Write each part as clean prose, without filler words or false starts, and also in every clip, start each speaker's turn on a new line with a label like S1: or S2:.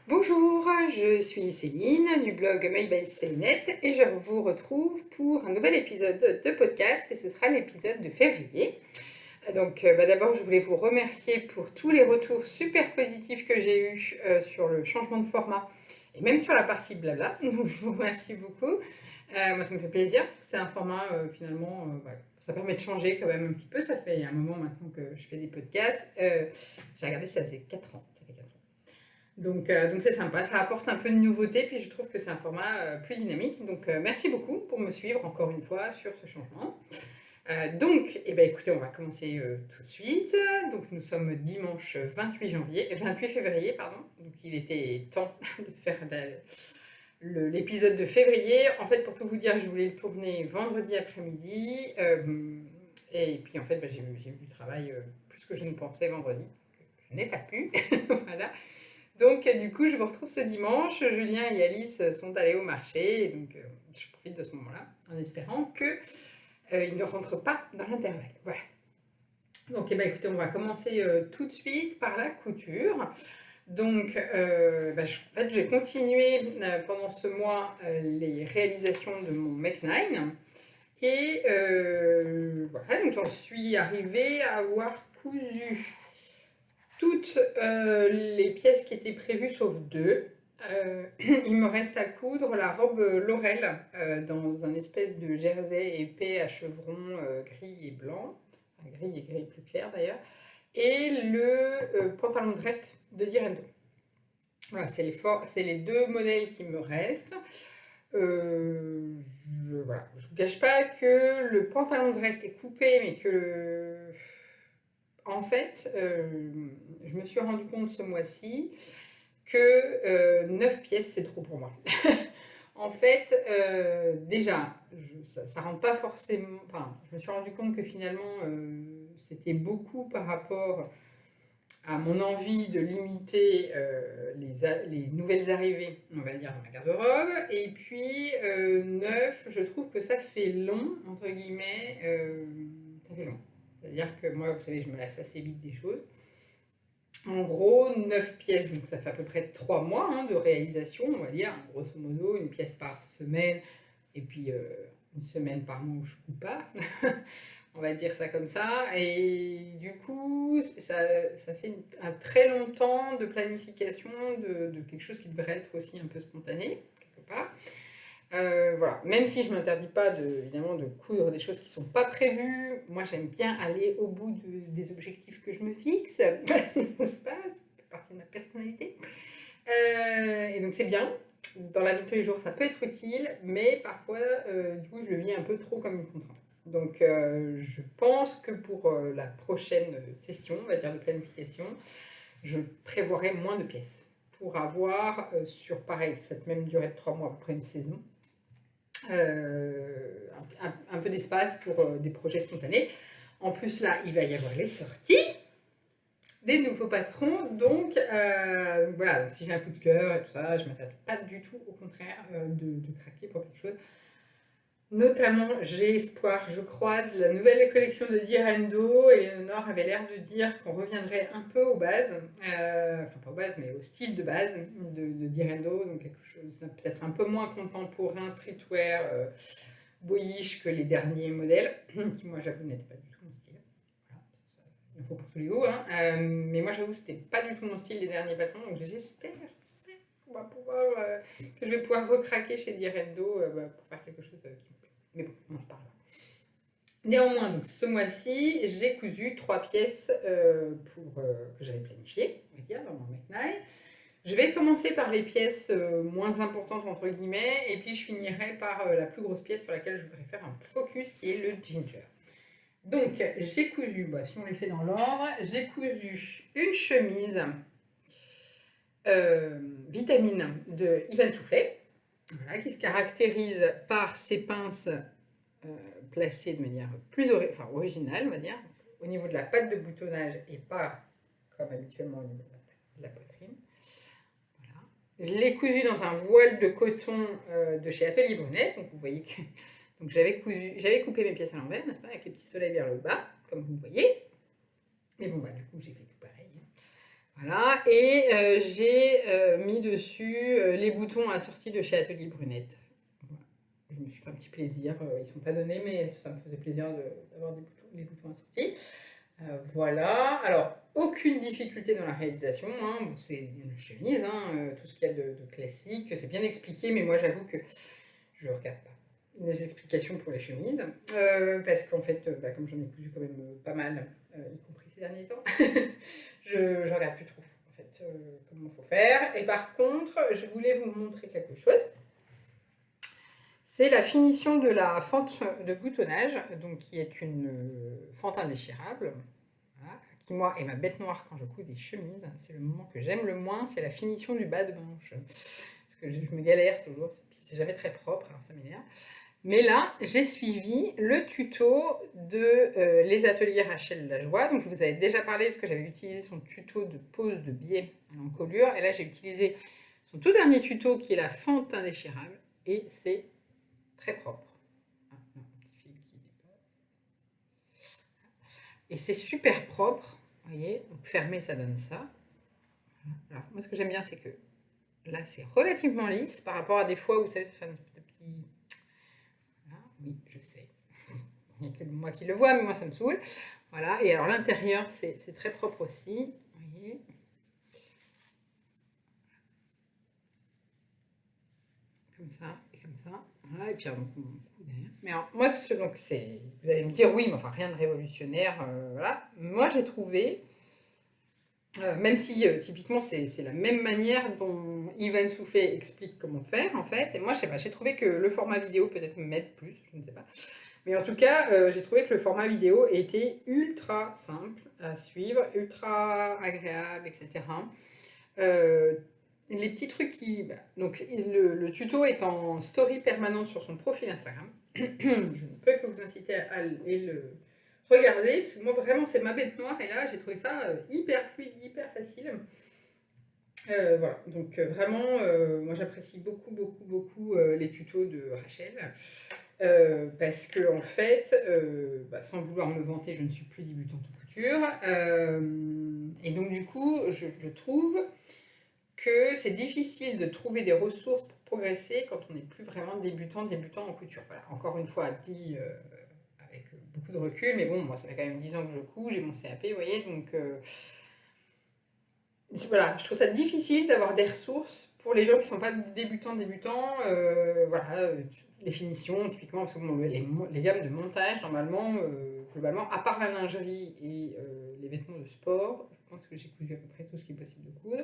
S1: Bonjour, je suis Céline du blog Made by Célinette et je vous retrouve pour un nouvel épisode de podcast et ce sera l'épisode de février. D'abord, je voulais vous remercier pour tous les retours super positifs que j'ai eus sur le changement de format et même sur la partie blabla. Donc, je vous remercie beaucoup. Moi, ça me fait plaisir parce que c'est un format ça permet de changer quand même un petit peu. Ça fait un moment maintenant que je fais des podcasts. J'ai regardé, ça faisait 4 ans. Ça fait 4 ans. Donc c'est sympa, ça apporte un peu de nouveauté, puis je trouve que c'est un format plus dynamique. Merci beaucoup pour me suivre encore une fois sur ce changement. Écoutez, on va commencer tout de suite. Donc nous sommes dimanche 28 février, pardon. Donc il était temps de faire l'épisode de février. En fait, pour tout vous dire, je voulais le tourner vendredi après-midi. Et puis en fait, j'ai eu du travail plus que je ne pensais vendredi. Je n'ai pas pu. Voilà. Donc, du coup, je vous retrouve ce dimanche. Julien et Alice sont allés au marché. Je profite de ce moment-là en espérant qu'ils ne rentrent pas dans l'intervalle. Voilà. Écoutez, on va commencer tout de suite par la couture. J'ai continué pendant ce mois les réalisations de mon Make 9. Et voilà, donc j'en suis arrivée à avoir cousu toutes les pièces qui étaient prévues sauf deux. Il me reste à coudre la robe Laurel dans un espèce de jersey épais à chevrons gris et blanc, enfin, gris et gris plus clair d'ailleurs, et le pantalon de reste de Direndo. Voilà, c'est les deux modèles qui me restent. Je vous cache pas que le pantalon de reste est coupé, mais que en fait, je me suis rendu compte ce mois-ci que 9 pièces, c'est trop pour moi. En fait, déjà, ça rentre pas forcément... Enfin, je me suis rendu compte que finalement, c'était beaucoup par rapport à mon envie de limiter les nouvelles arrivées, on va dire, dans ma garde-robe. Et puis, 9, je trouve que ça fait long, entre guillemets. Ça fait long. C'est-à-dire que moi, vous savez, je me lasse assez vite des choses. En gros, 9 pièces, donc ça fait à peu près 3 mois de réalisation, on va dire, grosso modo, une pièce par semaine, et puis une semaine par mois où je ne coupe pas, on va dire ça comme ça. Et du coup, ça fait un très long temps de planification de quelque chose qui devrait être aussi un peu spontané, quelque part. Voilà. Même si je ne m'interdis pas évidemment de coudre des choses qui ne sont pas prévues, moi j'aime bien aller au bout des objectifs que je me fixe, n'est-ce pas? Ça fait partie de ma personnalité. Et donc c'est bien. Dans la vie de tous les jours, ça peut être utile, mais parfois, du coup, je le vis un peu trop comme une contrainte. Je pense que pour la prochaine session, on va dire de planification, je prévoirai moins de pièces pour avoir, sur pareil, cette même durée de 3 mois, à peu près une saison, un peu d'espace pour des projets spontanés. En plus, là, il va y avoir les sorties des nouveaux patrons. Voilà, donc si j'ai un coup de cœur et tout ça, je ne m'attends pas du tout, au contraire, de craquer pour quelque chose. Notamment, j'ai espoir, je croise la nouvelle collection de Direndo, et Léonore avait l'air de dire qu'on reviendrait un peu aux bases, enfin pas aux bases, mais au style de base de Direndo, donc quelque chose peut-être un peu moins contemporain, streetwear, boyish que les derniers modèles, qui moi j'avoue n'étaient pas du tout mon style. Voilà, il en faut pour tous les goûts, mais moi j'avoue c'était pas du tout mon style les derniers patrons, donc j'espère que je vais pouvoir recraquer chez Direndo pour faire quelque chose qui me plaît. Mais bon, on en reparlera. Néanmoins, donc, ce mois-ci, j'ai cousu 3 pièces que j'avais planifiées, on va dire, dans mon Make 9. Je vais commencer par les pièces moins importantes, entre guillemets, et puis je finirai par la plus grosse pièce sur laquelle je voudrais faire un focus, qui est le ginger. Donc, j'ai cousu, si on les fait dans l'ordre, j'ai cousu une chemise vitamine de Yvan Soufflet, voilà, qui se caractérise par ses pinces placées de manière plus originale, on va dire, au niveau de la patte de boutonnage et pas comme habituellement au niveau de la poitrine. Voilà. Je l'ai cousu dans un voile de coton de chez Atelier Brunette, donc vous voyez que donc j'avais coupé mes pièces à l'envers, n'est-ce pas, avec les petits soleils vers le bas, comme vous voyez. Mais bon, du coup, j'ai fait tout pareil. Voilà, et j'ai mis dessus les boutons assortis de chez Atelier Brunette. Voilà. Je me suis fait un petit plaisir, ils ne sont pas donnés, mais ça me faisait plaisir d'avoir les boutons assortis. Voilà, alors aucune difficulté dans la réalisation, hein. Bon, c'est une chemise, hein, tout ce qu'il y a de classique, c'est bien expliqué, mais moi j'avoue que je ne regarde pas les explications pour les chemises, parce qu'en fait, bah, comme j'en ai cousu quand même pas mal, y compris ces derniers temps, je ne regarde plus trop en fait, comment il faut faire. Et par contre, je voulais vous montrer quelque chose. C'est la finition de la fente de boutonnage, donc qui est une fente indéchirable, voilà, qui moi est ma bête noire quand je couds des chemises. C'est le moment que j'aime le moins, c'est la finition du bas de manche. Parce que je me galère toujours, c'est jamais très propre, alors ça m'énerve. Mais là, j'ai suivi le tuto de les ateliers Rachel Lajoie. Donc je vous avais déjà parlé parce que j'avais utilisé son tuto de pose de biais en encolure. Et là, j'ai utilisé son tout dernier tuto qui est la fente indéchirable. Et c'est très propre. Ah, non, un petit fil qui dépasse. Et c'est super propre. Vous voyez, donc fermé, ça donne ça. Alors, moi, ce que j'aime bien, c'est que là, c'est relativement lisse par rapport à des fois où, vous savez, ça fait un petit... Voilà, oui, je sais. Il n'y a que moi qui le vois, mais moi, ça me saoule. Voilà, et alors l'intérieur, c'est très propre aussi. Vous voyez, comme ça, et comme ça. Voilà, et puis donc, mon cou derrière. Mais alors, moi, donc, vous allez me dire, oui, mais enfin, rien de révolutionnaire. Voilà. Moi, j'ai trouvé, même si typiquement, c'est la même manière dont Yvan Soufflet explique comment faire, en fait. Et moi, je sais pas, j'ai trouvé que le format vidéo peut-être m'aide plus, je ne sais pas. Mais en tout cas, j'ai trouvé que le format vidéo était ultra simple à suivre, ultra agréable, etc. Euh, les petits trucs qui... Bah, donc, le tuto est en story permanente sur son profil Instagram. Je ne peux que vous inciter à aller le regarder, parce que moi, vraiment, c'est ma bête noire, et là, j'ai trouvé ça hyper fluide, hyper facile. Voilà, donc vraiment, moi j'apprécie beaucoup, beaucoup, beaucoup les tutos de Rachel. Parce que en fait, bah, sans vouloir me vanter, je ne suis plus débutante en couture. Et donc du coup, je trouve que c'est difficile de trouver des ressources pour progresser quand on n'est plus vraiment débutant en couture. Voilà, encore une fois, dit avec beaucoup de recul, mais bon, moi ça fait quand même 10 ans que je couds, j'ai mon CAP, vous voyez, donc voilà, je trouve ça difficile d'avoir des ressources pour les gens qui ne sont pas débutants, voilà, les finitions, typiquement, parce que bon, les gammes de montage, normalement, globalement, à part la lingerie et les vêtements de sport, je pense que j'ai cousu à peu près tout ce qui est possible de coudre.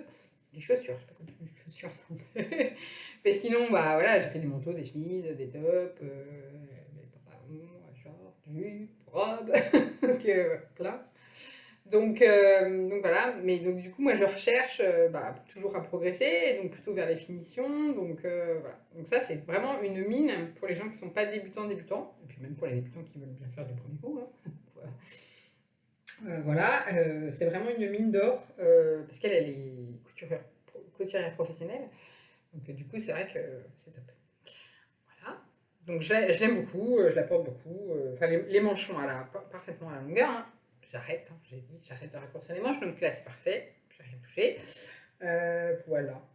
S1: Les chaussures, je sais pas comment les chaussures non plus. Mais sinon, bah voilà, j'ai fait des manteaux, des chemises, des tops, des pantalons, shorts, jupes, robes, donc plein. Donc voilà, mais donc du coup moi je recherche bah, toujours à progresser, donc plutôt vers les finitions, donc voilà. Donc ça c'est vraiment une mine pour les gens qui ne sont pas débutants, et puis même pour les débutants qui veulent bien faire du premier coup, hein. Voilà, c'est vraiment une mine d'or, parce qu'elle est couturière professionnelle, donc du coup c'est vrai que c'est top. Voilà, donc je l'aime beaucoup, je la porte beaucoup, enfin les manchons parfaitement à la longueur, hein. J'arrête, hein, j'ai dit, j'arrête de raccourcir les manches, donc là c'est parfait, j'ai rien touché. Voilà.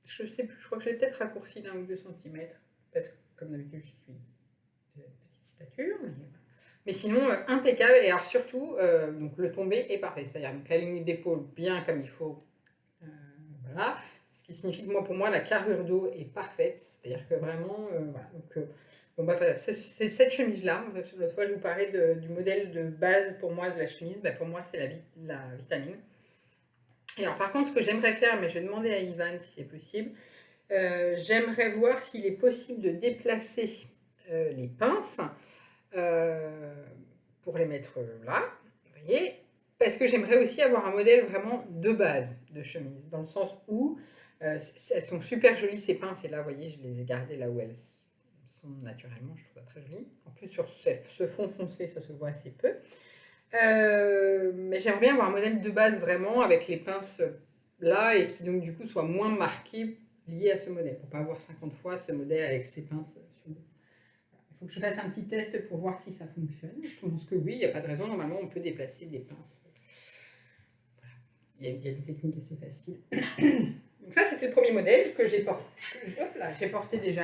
S1: Je sais plus, je crois que j'ai peut-être raccourci d'1 ou 2 centimètres, parce que comme d'habitude j'ai une petite stature, mais sinon impeccable, et alors surtout, donc le tombé est parfait, c'est-à-dire la ligne d'épaule bien comme il faut, voilà. Ce qui signifie que moi, pour moi, la carrure d'eau est parfaite, c'est-à-dire que vraiment, voilà. Donc, bon, bah, voilà, c'est cette chemise-là. L'autre fois, je vous parlais du modèle de base pour moi de la chemise. Bah, pour moi, c'est la vitamine. Et alors, par contre, ce que j'aimerais faire, mais je vais demander à Ivan si c'est possible, j'aimerais voir s'il est possible de déplacer les pinces euh, pour les mettre là, vous voyez, parce que j'aimerais aussi avoir un modèle vraiment de base de chemise, dans le sens où elles sont super jolies ces pinces, et là, vous voyez, je les ai gardées là où elles sont naturellement, je trouve ça très joli. En plus, sur ce fond foncé, ça se voit assez peu. Mais j'aimerais bien avoir un modèle de base vraiment avec les pinces là, et qui donc du coup soit moins marqué lié à ce modèle, pour pas avoir 50 fois ce modèle avec ses pinces sur le dos. Il faut que je fasse un petit test pour voir si ça fonctionne. Je pense que oui, il n'y a pas de raison. Normalement, on peut déplacer des pinces. Voilà. y a des techniques assez faciles. Donc ça, c'était le premier modèle que j'ai porté déjà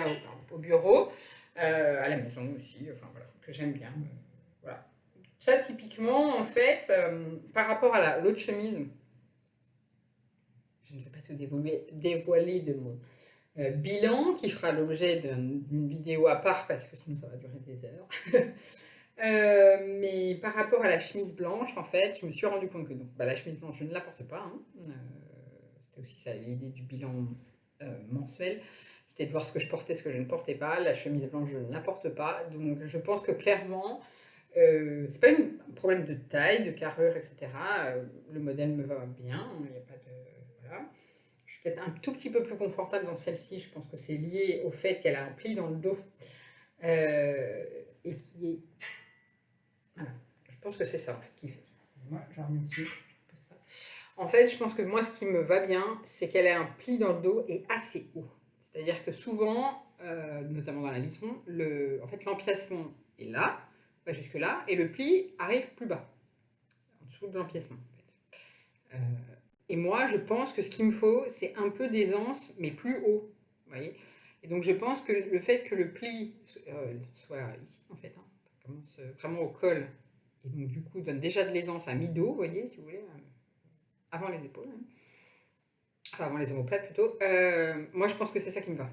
S1: au bureau, à la maison aussi, enfin voilà, que j'aime bien. Voilà. Ça, typiquement, en fait, par rapport à l'autre chemise, je ne vais pas tout dévoiler de mon bilan, qui fera l'objet d'une vidéo à part, parce que sinon ça va durer des heures. Mais par rapport à la chemise blanche, en fait, je me suis rendu compte que donc, la chemise blanche, je ne la porte pas. Hein. C'était aussi ça l'idée du bilan mensuel. C'était de voir ce que je portais, ce que je ne portais pas. La chemise blanche, je ne la porte pas. Donc je pense que clairement, c'est pas un problème de taille, de carrure, etc. Le modèle me va bien. Il n'y a pas de... Voilà. Je suis peut-être un tout petit peu plus confortable dans celle-ci. Je pense que c'est lié au fait qu'elle a un pli dans le dos. Et qui est... Voilà. Je pense que c'est ça en fait qui fait. Moi, j'en remets dessus. En fait, je pense que moi, ce qui me va bien, c'est qu'elle ait un pli dans le dos et assez haut. C'est-à-dire que souvent, notamment dans la lisson, en fait, l'empiècement est là, va jusque là, et le pli arrive plus bas, en dessous de l'empiècement. En fait. Et moi, je pense que ce qu'il me faut, c'est un peu d'aisance, mais plus haut. Vous voyez ? Et donc, je pense que le fait que le pli soit ici, en fait, commence vraiment au col, et donc du coup donne déjà de l'aisance à mi-dos, vous voyez, si vous voulez, avant les épaules, hein. Enfin avant les omoplates plutôt. Moi, je pense que c'est ça qui me va.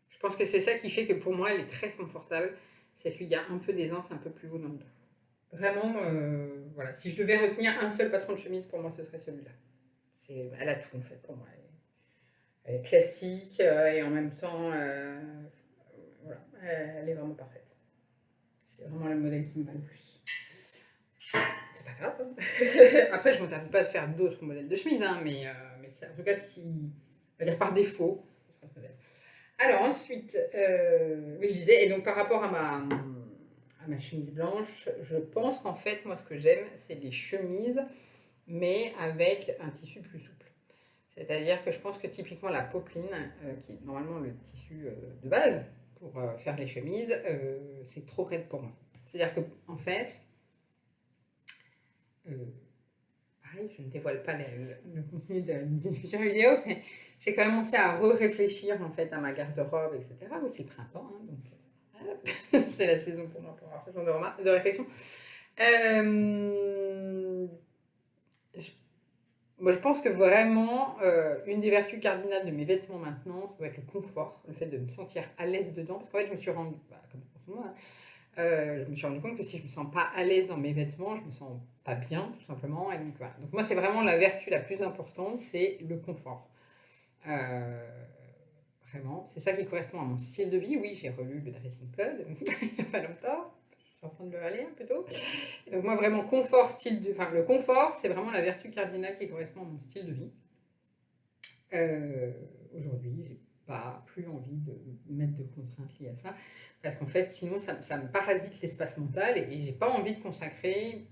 S1: Je pense que c'est ça qui fait que pour moi, elle est très confortable, c'est qu'il y a un peu d'aisance un peu plus haut dans le dos. Vraiment, voilà, si je devais retenir un seul patron de chemise, pour moi, ce serait celui-là. Elle a tout en fait pour moi. Elle est classique et en même temps, voilà, elle est vraiment parfaite. C'est vraiment le modèle qui me va le plus. C'est pas grave. Hein. Après, je ne m'interdis pas de faire d'autres modèles de chemise, hein, mais en tout cas, on va dire par défaut, ce sera ce modèle. Alors ensuite, oui, je disais, et donc par rapport à ma chemise blanche, je pense qu'en fait, moi, ce que j'aime, c'est les chemises, mais avec un tissu plus souple. C'est-à-dire que je pense que typiquement la popeline, qui est normalement le tissu de base pour faire les chemises, c'est trop raide pour moi. C'est-à-dire que en fait, pareil, je ne dévoile pas le contenu d'une future vidéo, mais j'ai commencé à réfléchir en fait à ma garde-robe, etc. Oui, c'est le printemps, hein, donc c'est la saison pour moi pour avoir ce genre de réflexion. Moi, je pense que vraiment, une des vertus cardinales de mes vêtements maintenant, ça doit être le confort, le fait de me sentir à l'aise dedans. Parce qu'en fait, je me suis rendu, comme pour tout le monde, hein, je me suis rendu compte que si je me sens pas à l'aise dans mes vêtements, je me sens pas bien, tout simplement. Et donc, voilà. Donc moi, c'est vraiment la vertu la plus importante, c'est le confort. Vraiment, c'est ça qui correspond à mon style de vie. Oui, j'ai relu le Dressing Code il n'y a pas longtemps. Je suis en train de le relire plutôt. Et donc moi, vraiment, le confort, c'est vraiment la vertu cardinale qui correspond à mon style de vie. Aujourd'hui, j'ai pas plus envie de mettre de contraintes liées à ça, parce qu'en fait, sinon, ça me parasite l'espace mental, et j'ai pas envie de consacrer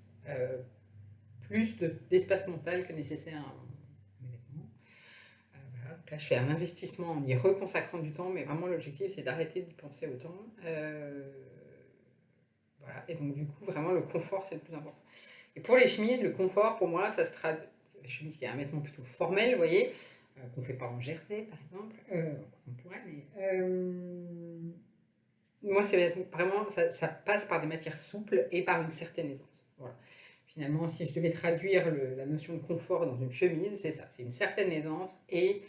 S1: plus d'espace mental que nécessaire à mes vêtements. Voilà. Donc là, je fais un investissement en y reconsacrant du temps, mais vraiment, l'objectif, c'est d'arrêter d'y penser autant. Voilà. Et donc, du coup, vraiment, le confort, c'est le plus important. Et pour les chemises, le confort, pour moi, ça se traduit. La chemise qui est un vêtement plutôt formel, vous voyez, qu'on ne fait pas en jersey, par exemple. On pourrait, mais. Moi, c'est vraiment. Ça passe par des matières souples et par une certaine aisance. Voilà. Finalement, si je devais traduire la notion de confort dans une chemise, c'est ça. C'est une certaine aisance et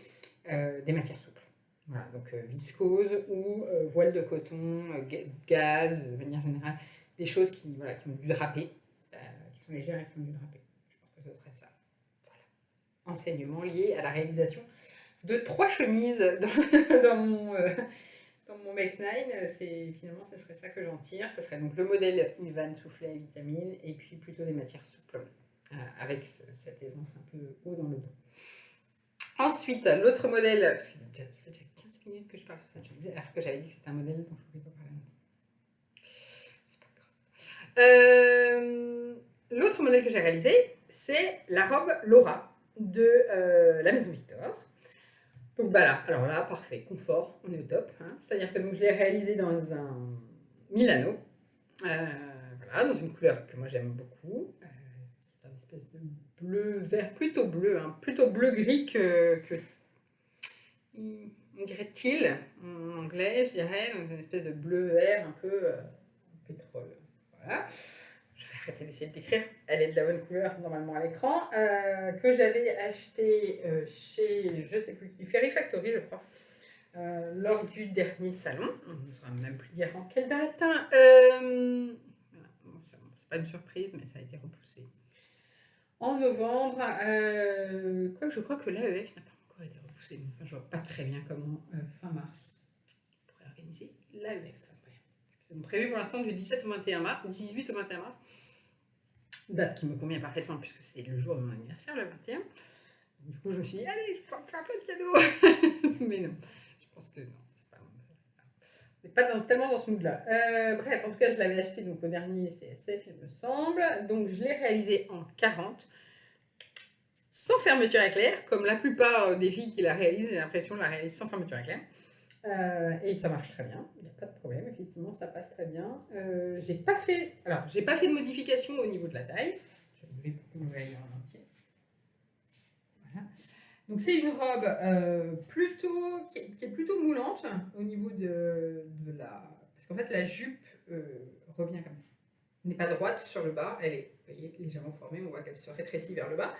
S1: des matières souples. Voilà, donc viscose ou voile de coton, gaz, de manière générale, des choses qui ont dû draper, qui sont légères et qui ont dû draper. Je pense que ce serait ça. Voilà. Enseignement lié à la réalisation de 3 chemises dans mon Make 9. Finalement, ce serait ça que j'en tire. Ce serait donc le modèle Ivan soufflet à vitamine et puis plutôt des matières souples avec cette aisance un peu haut dans le dos. Ensuite, l'autre modèle, parce que ça fait déjà 15 minutes que je parle sur cette chemise, alors que j'avais dit que c'était un modèle dont je ne voulais pas parler longtemps. C'est pas grave. L'autre modèle que j'ai réalisé, c'est la robe Laura de la Maison Victor. Donc voilà, alors là, parfait, confort, on est au top. Hein. C'est-à-dire que donc, je l'ai réalisé dans un Milano, voilà, dans une couleur que moi j'aime beaucoup, qui est une espèce de bleu vert, plutôt bleu, hein, plutôt bleu-gris que on dirait teal en anglais, je dirais, donc une espèce de bleu-vert un peu pétrole. Voilà. Je vais arrêter d'essayer de décrire. Elle est de la bonne couleur normalement à l'écran. Que j'avais acheté chez, je sais plus qui, Fairy Factory, je crois, lors du dernier salon. On ne saura même plus dire en quelle date. Voilà. Bon, c'est pas une surprise, mais ça a été repoussé en novembre. Quoique je crois que l'AEF n'a pas encore été repoussé. Enfin, je vois pas très bien comment fin mars on pourrait organiser l'AEF. C'est prévu pour l'instant du 17 au 21 mars, 18 au 21 mars. Date qui me convient parfaitement puisque c'est le jour de mon anniversaire, le 21. Du coup, je me suis dit, allez, je vais faire plein de cadeaux. Mais non, je pense que non. C'est pas tellement dans ce mood-là. Bref, en tout cas, je l'avais acheté donc, au dernier CSF, il me semble. Donc, je l'ai réalisé en 40, sans fermeture éclair, comme la plupart des filles qui la réalisent, j'ai l'impression de la réaliser sans fermeture éclair. Et ça marche très bien, il n'y a pas de problème, effectivement, ça passe très bien. J'ai pas fait de modification au niveau de la taille. Je vais vous le voyez en entier. Voilà. Donc c'est une robe qui est plutôt moulante au niveau de la... Parce qu'en fait, la jupe revient comme ça. Elle n'est pas droite sur le bas, elle est, vous voyez, légèrement formée, on voit qu'elle se rétrécit vers le bas.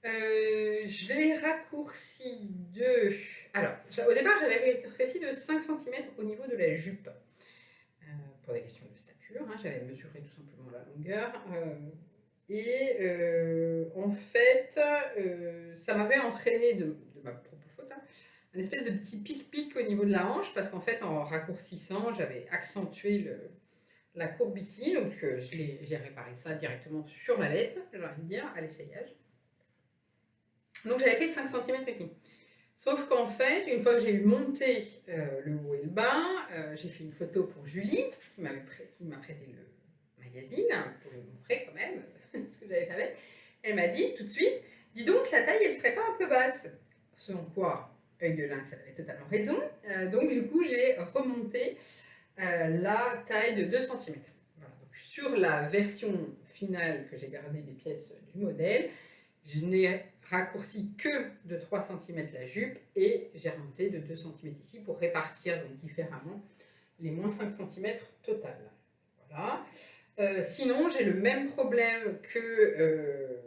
S1: Je l'ai raccourci de... Alors, au départ, j'avais rétréci de 5 cm au niveau de la jupe. Pour des questions de stature, hein, j'avais mesuré tout simplement la longueur. En fait, ça m'avait entraîné de ma propre faute, hein, une espèce de petit pic-pic au niveau de la hanche, parce qu'en fait, en raccourcissant, j'avais accentué la courbe ici. Donc, j'ai réparé ça directement sur la lettre, j'ai envie de dire, à l'essayage. Donc j'avais fait 5 cm ici. Sauf qu'en fait, une fois que j'ai eu monté le haut et le bas, j'ai fait une photo pour Julie, qui m'a prêté le magazine, pour lui montrer quand même ce que j'avais fait avec. Elle m'a dit tout de suite, dis donc, la taille, elle serait pas un peu basse. Selon quoi, œil de lynx, elle avait totalement raison. Donc du coup, j'ai remonté la taille de 2 cm. Voilà. Donc, sur la version finale que j'ai gardée des pièces du modèle, je n'ai raccourci que de 3 cm la jupe et j'ai remonté de 2 cm ici pour répartir donc différemment les moins 5 cm total. Voilà. Sinon, j'ai le même problème que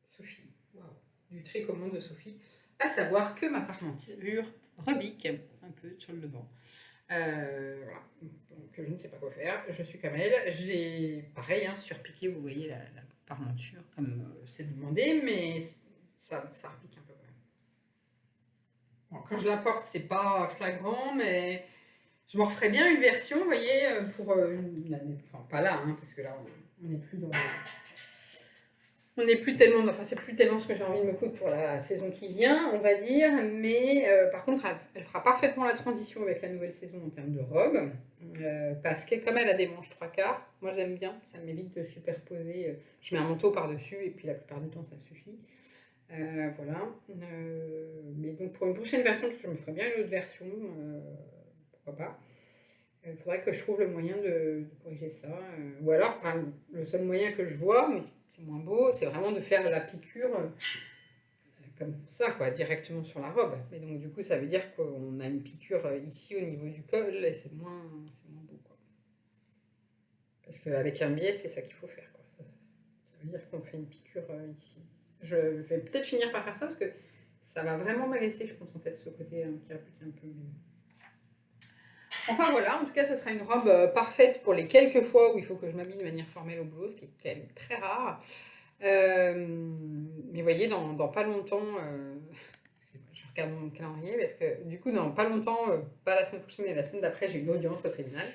S1: Sophie, wow, du tricommande de Sophie, à savoir que ma parmenture rebique un peu sur le devant. Voilà. Donc je ne sais pas quoi faire, je suis comme elle. J'ai pareil, hein, surpiqué, vous voyez la parmenture comme c'est demandé, mais ça repique un peu quand même. Bon, quand je la porte, c'est pas flagrant, mais je m'en referai bien une version, vous voyez, pour une année. Enfin, pas là, hein, parce que là, on n'est plus dans. On n'est plus tellement, enfin c'est plus tellement ce que j'ai envie de me coudre pour la saison qui vient, on va dire, mais par contre elle fera parfaitement la transition avec la nouvelle saison en termes de robe, parce que comme elle a des manches 3/4, moi j'aime bien, ça m'évite de superposer, je mets un manteau par-dessus et puis la plupart du temps ça suffit. Voilà, mais donc pour une prochaine version, je me ferai bien une autre version, pourquoi pas. Il faudrait que je trouve le moyen de corriger ça. Ou alors, enfin, le seul moyen que je vois, mais c'est moins beau, c'est vraiment de faire la piqûre comme ça, quoi, directement sur la robe. Mais donc, du coup, ça veut dire qu'on a une piqûre ici au niveau du col et c'est moins beau, quoi. Parce qu'avec un biais, c'est ça qu'il faut faire, quoi. Ça veut dire qu'on fait une piqûre ici. Je vais peut-être finir par faire ça parce que ça va vraiment m'agacer, je pense, en fait, ce côté qui repique un peu. Enfin voilà, en tout cas, ça sera une robe parfaite pour les quelques fois où il faut que je m'habille de manière formelle au boulot, ce qui est quand même très rare. Mais vous voyez, dans pas longtemps, je regarde mon calendrier parce que du coup, dans pas longtemps, pas la semaine prochaine, mais la semaine d'après, j'ai une audience au tribunal.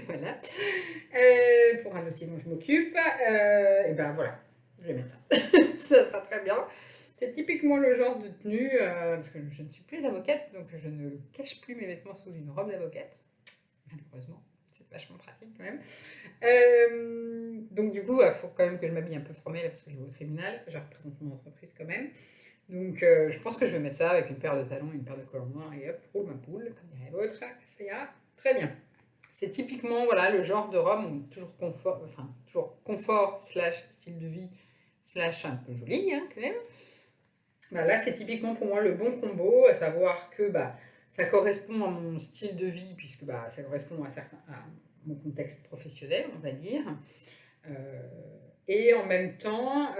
S1: Voilà. Pour un dossier dont je m'occupe. Et ben voilà, je vais mettre ça. Ça sera très bien. C'est typiquement le genre de tenue, parce que je ne suis plus avocate, donc je ne cache plus mes vêtements sous une robe d'avocate. Malheureusement, c'est vachement pratique quand même. Donc du coup, il faut quand même que je m'habille un peu formelle parce que je vais au tribunal, je représente mon entreprise quand même. Donc je pense que je vais mettre ça avec une paire de talons, une paire de collants noirs et hop, roule ma poule, comme dirait l'autre, ça ira très bien. C'est typiquement voilà, le genre de robe où toujours confort slash style de vie slash un peu joli hein, quand même. Bah, là, c'est typiquement pour moi le bon combo, à savoir que bah, ça correspond à mon style de vie, puisque bah, ça correspond à mon contexte professionnel, on va dire. Euh, et en même temps,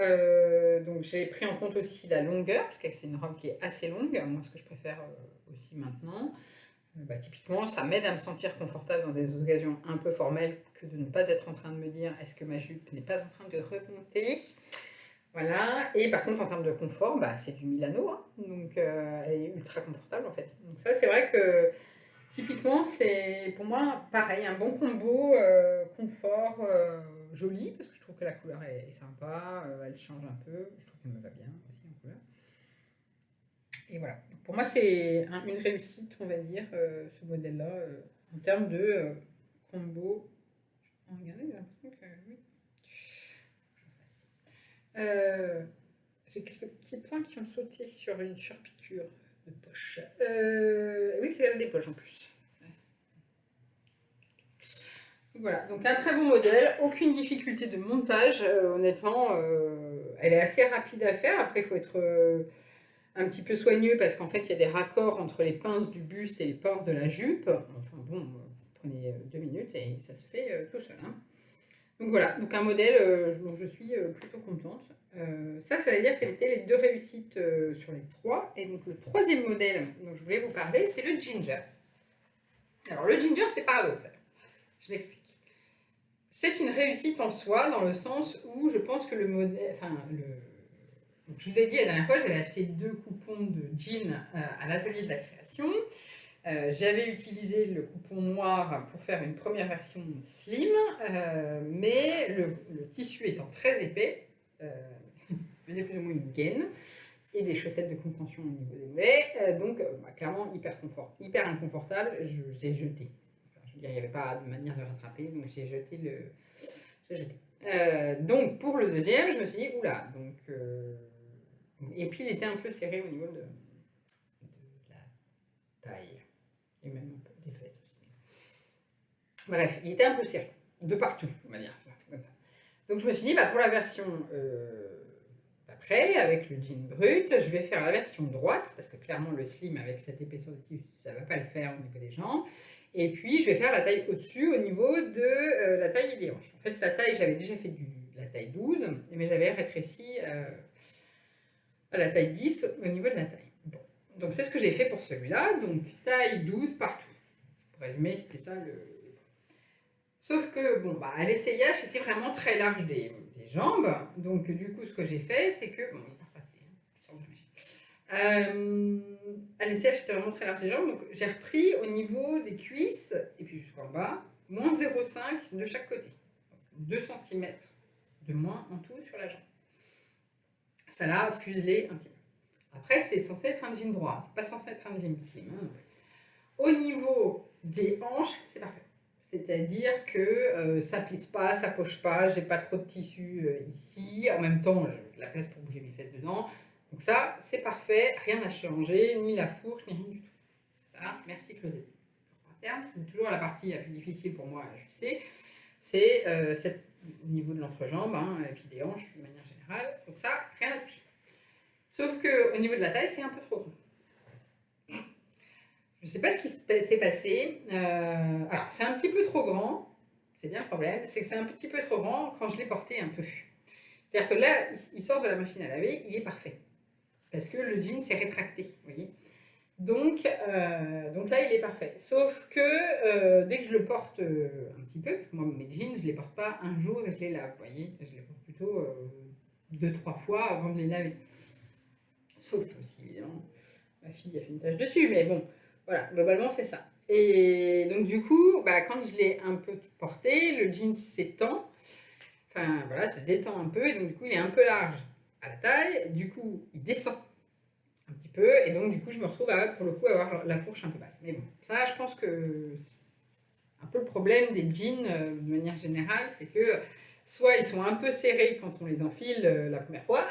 S1: donc j'ai pris en compte aussi la longueur, parce que c'est une robe qui est assez longue, moi ce que je préfère aussi maintenant. Bah, typiquement, ça m'aide à me sentir confortable dans des occasions un peu formelles que de ne pas être en train de me dire est-ce que ma jupe n'est pas en train de remonter. Voilà, et par contre en termes de confort, bah, c'est du Milano, hein. Donc elle est ultra confortable en fait. Donc ça c'est vrai que typiquement c'est pour moi pareil, un bon combo confort joli, parce que je trouve que la couleur est sympa, elle change un peu, je trouve qu'elle me va bien aussi en couleur. Et voilà, donc pour moi c'est une réussite on va dire, ce modèle-là, en termes de combo. Regardez, j'ai l'impression que oui. J'ai quelques petits points qui ont sauté sur une surpiqûre de poche. Oui, parce qu'elle a des poches en plus. Voilà, donc un très bon modèle, aucune difficulté de montage, honnêtement, elle est assez rapide à faire. Après, il faut être un petit peu soigneux parce qu'en fait, il y a des raccords entre les pinces du buste et les pinces de la jupe. Enfin bon, vous prenez 2 minutes et ça se fait tout seul. Hein. Donc voilà, donc un modèle dont je suis plutôt contente. Ça veut dire que c'était les 2 réussites sur les 3. Et donc le troisième modèle dont je voulais vous parler, c'est le Ginger. Alors le Ginger, c'est paradoxal. Je m'explique. C'est une réussite en soi dans le sens où je pense que le modèle... Donc, je vous ai dit la dernière fois, j'avais acheté 2 coupons de jeans à l'atelier de la création. J'avais utilisé le coupon noir pour faire une première version slim, mais le tissu étant très épais, faisait plus ou moins une gaine, et des chaussettes de contention au niveau des mollets, donc clairement hyper inconfortable, j'ai jeté. Enfin, je veux dire, il n'y avait pas de manière de rattraper, donc j'ai jeté J'ai jeté. Donc pour le deuxième, je me suis dit, oula, donc... et puis il était un peu serré au niveau de la taille. Et même un peu des fesses aussi. Bref, il était un peu serré. De partout, on va dire. Donc je me suis dit, bah, pour la version d'après, avec le jean brut, je vais faire la version droite, parce que clairement le slim avec cette épaisseur de tissu, ça ne va pas le faire au niveau des jambes. Et puis je vais faire la taille au-dessus, au niveau de la taille et des hanches. En fait, la taille, j'avais déjà fait la taille 12, mais j'avais rétréci à la taille 10 au niveau de la taille. Bon. Donc c'est ce que j'ai fait pour celui-là, donc taille 12 partout. Pour résumer, c'était ça le... Sauf que, bon, bah, à l'essayage, c'était vraiment très large des jambes. Donc, du coup, ce que j'ai fait, c'est que... Bon, il n'est pas passé, hein, il sort de la machine. À l'essayage, c'était vraiment très large des jambes. Donc, j'ai repris au niveau des cuisses, et puis jusqu'en bas, moins 0,5 de chaque côté. Donc, 2 cm de moins en tout sur la jambe. Ça l'a fuselé un petit peu. Après, c'est censé être un jean droit. C'est pas censé être un jean slim. Hein. Au niveau des hanches, c'est parfait. C'est-à-dire que ça plisse pas, ça poche pas, j'ai pas trop de tissu ici. En même temps, j'ai de la place pour bouger mes fesses dedans. Donc ça, c'est parfait, rien n'a changé, ni la fourche, ni rien du tout. Ça, merci Claudette. C'est toujours la partie la plus difficile pour moi à ajuster. C'est au niveau de l'entrejambe, hein, et puis des hanches de manière générale. Donc ça, rien à toucher. Sauf qu'au niveau de la taille, c'est un peu trop grand. Je ne sais pas ce qui s'est passé. Alors, c'est un petit peu trop grand. C'est bien le problème. C'est que c'est un petit peu trop grand quand je l'ai porté un peu. C'est-à-dire que là, il sort de la machine à laver, il est parfait. Parce que le jean s'est rétracté, vous voyez. Donc là, il est parfait. Sauf que dès que je le porte un petit peu, parce que moi, mes jeans, je ne les porte pas un jour et je les lave, vous voyez. Je les porte plutôt 2-3 fois avant de les laver. Sauf si, évidemment, ma fille a fait une tache dessus, mais bon... Voilà, globalement, c'est ça. Et donc, du coup, bah, quand je l'ai un peu porté, le jean s'étend, enfin, voilà, se détend un peu, et donc, du coup, il est un peu large à la taille, du coup, il descend un petit peu, et donc, du coup, je me retrouve à, pour le coup, avoir la fourche un peu basse. Mais bon, ça, je pense que c'est un peu le problème des jeans, de manière générale, c'est que soit ils sont un peu serrés quand on les enfile la première fois,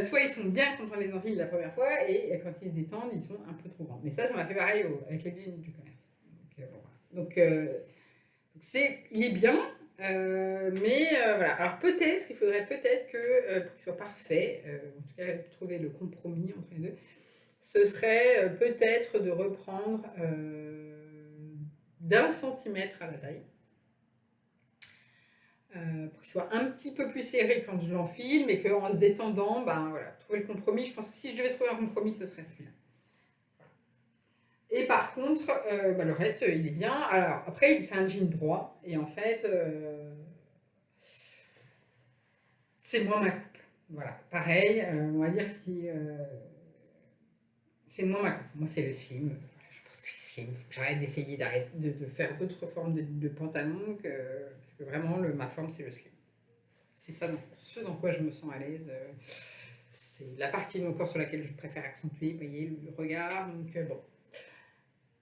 S1: soit ils sont bien quand on les enfile la première fois, et quand ils se détendent, ils sont un peu trop grands. Mais ça m'a fait pareil avec les jeans du commerce. Donc, bon, voilà. Donc, il est bien, mais voilà. Alors peut-être, il faudrait peut-être que, pour qu'il soit parfait, en tout cas trouver le compromis entre les deux, ce serait peut-être de reprendre d'1 centimètre à la taille. Pour qu'il soit un petit peu plus serré quand je l'enfile, mais qu'en se détendant, ben voilà, trouver le compromis. Je pense que si je devais trouver un compromis, ce serait celui-là. Et par contre, le reste, il est bien. Alors après, c'est un jean droit, et en fait, c'est moins ma coupe. Voilà, pareil, on va dire si c'est moins ma coupe. Moi, c'est le slim. Je pense que c'est slim. Faut que j'arrête d'essayer de faire d'autres formes de pantalons, parce que vraiment, ma forme, c'est le slim. C'est ça ce dans quoi je me sens à l'aise. C'est la partie de mon corps sur laquelle je préfère accentuer, vous voyez, le regard. Donc bon.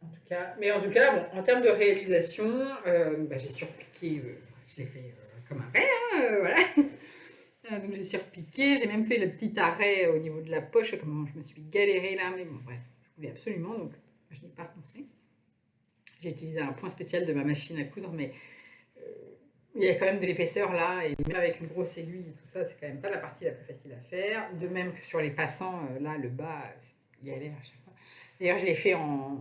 S1: En tout cas, bon, en termes de réalisation, j'ai surpiqué, je l'ai fait comme un vrai, hein, voilà. Donc j'ai surpiqué, j'ai même fait le petit arrêt au niveau de la poche, comment je me suis galérée là, mais bon, bref, je voulais absolument, donc je n'ai pas renoncé. J'ai utilisé un point spécial de ma machine à coudre, mais il y a quand même de l'épaisseur là, et même avec une grosse aiguille et tout ça, c'est quand même pas la partie la plus facile à faire. De même que sur les passants, là, le bas, c'est galère à chaque fois. D'ailleurs, je l'ai fait en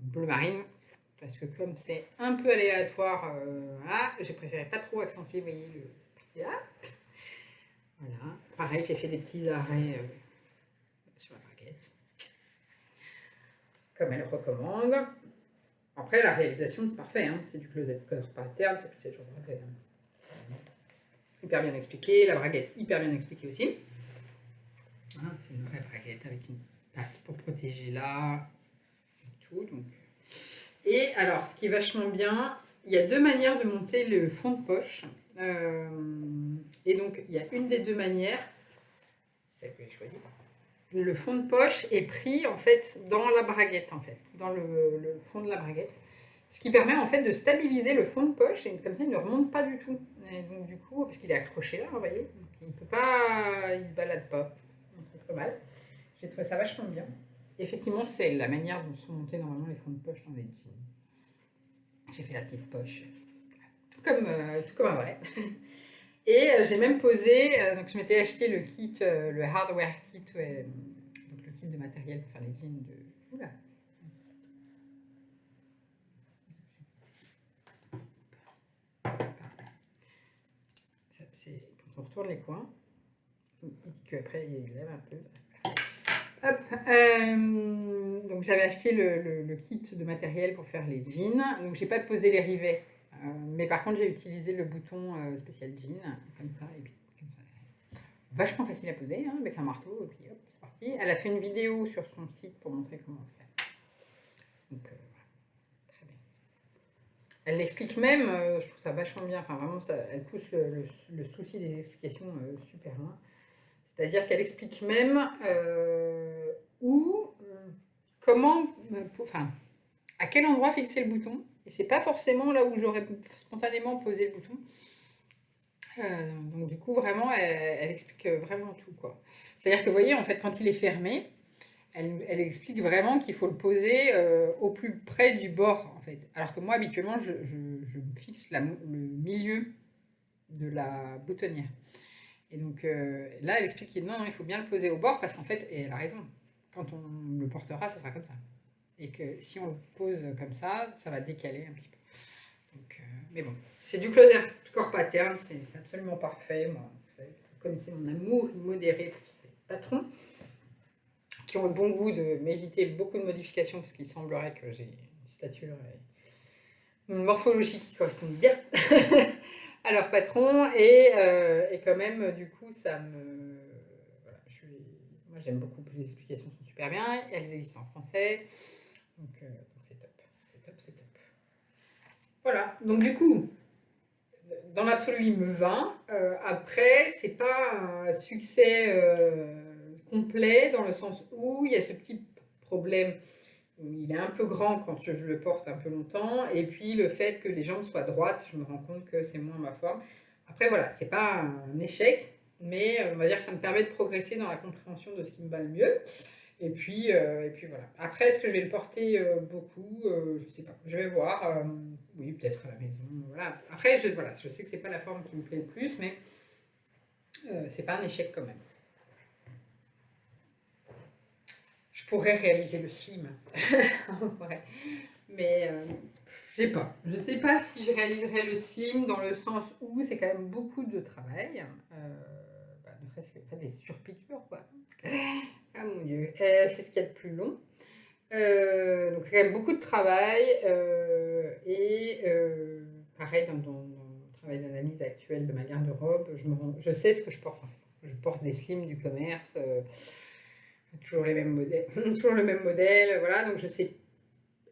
S1: bleu marine, parce que comme c'est un peu aléatoire, voilà, j'ai préféré pas trop accentuer, vous voyez, cette partie-là. Voilà, pareil, j'ai fait des petits arrêts sur la braguette, comme elle recommande. Après, la réalisation, c'est parfait, hein. C'est du closet corps pattern, c'est toujours parfait. Hein. Hyper bien expliqué, la braguette hyper bien expliquée aussi. Hein, c'est une vraie braguette avec une patte pour protéger là, et tout. Donc. Et alors, ce qui est vachement bien, il y a 2 manières de monter le fond de poche. Et donc, il y a une des 2 manières, celle que j'ai choisie. Le fond de poche est pris en fait dans la braguette, en fait, dans le fond de la braguette. Ce qui permet en fait de stabiliser le fond de poche, et comme ça il ne remonte pas du tout. Et donc du coup, parce qu'il est accroché là, vous voyez, donc il ne peut pas, il ne se balade pas. Donc c'est pas mal. J'ai trouvé ça vachement bien. Et effectivement, c'est la manière dont sont montés normalement les fonds de poche dans les jeans. J'ai fait la petite poche, tout comme un vrai. Et j'ai même posé, donc je m'étais acheté le kit, le hardware kit, donc le kit de matériel pour faire les jeans de... Oula. C'est quand on retourne les coins, et qu'après il lève un peu. Hop, donc j'avais acheté le kit de matériel pour faire les jeans, donc j'ai pas posé les rivets, mais par contre j'ai utilisé le bouton spécial jean, comme ça, et puis comme ça. Vachement facile à poser, hein, avec un marteau, et puis hop, c'est parti. Elle a fait une vidéo sur son site pour montrer comment faire. Donc voilà, très bien. Elle l'explique même, je trouve ça vachement bien, enfin vraiment, elle pousse le souci des explications super loin. C'est-à-dire qu'elle explique même comment, enfin, à quel endroit fixer le bouton. Et c'est pas forcément là où j'aurais spontanément posé le bouton. Donc du coup, vraiment, elle explique vraiment tout, quoi. C'est-à-dire que vous voyez, en fait, quand il est fermé, elle explique vraiment qu'il faut le poser au plus près du bord, en fait. Alors que moi, habituellement, je fixe le milieu de la boutonnière. Et donc là, elle explique que non, il faut bien le poser au bord parce qu'en fait, et elle a raison, quand on le portera, ça sera comme ça. Et que si on le pose comme ça va décaler un petit peu. Donc, mais bon, c'est du closet corps pattern, c'est absolument parfait. Moi, vous connaissez mon amour immodéré pour ces patrons qui ont le bon goût de m'éviter beaucoup de modifications parce qu'il semblerait que j'ai une stature et une morphologie qui correspondent bien à leur patron, et quand même du coup ça me voilà, moi j'aime beaucoup, les explications sont super bien, elles existent en français, donc c'est top, c'est top, c'est top. Voilà, donc du coup dans l'absolu il me va. Après c'est pas un succès complet dans le sens où il y a ce petit problème. Il est un peu grand quand je le porte un peu longtemps, et puis le fait que les jambes soient droites, je me rends compte que c'est moins ma forme. Après voilà, c'est pas un échec, mais on va dire que ça me permet de progresser dans la compréhension de ce qui me va le mieux. Et puis voilà. Après, est-ce que je vais le porter beaucoup? Je sais pas. Je vais voir. Oui, peut-être à la maison. Voilà. Après, voilà, je sais que c'est pas la forme qui me plaît le plus, mais c'est pas un échec quand même. Je pourrais réaliser le slim. En vrai. Mais je sais pas. Je sais pas si je réaliserai le slim dans le sens où c'est quand même beaucoup de travail. Ne serait-ce que pas des surpiqûres, quoi. Ah mon Dieu. C'est ce qu'il y a de plus long. Donc c'est quand même beaucoup de travail. Pareil, dans le travail d'analyse actuel de ma garde-robe, je sais ce que je porte en fait. Je porte des slims du commerce. Toujours les mêmes modèles, toujours le même modèle, voilà, donc je sais,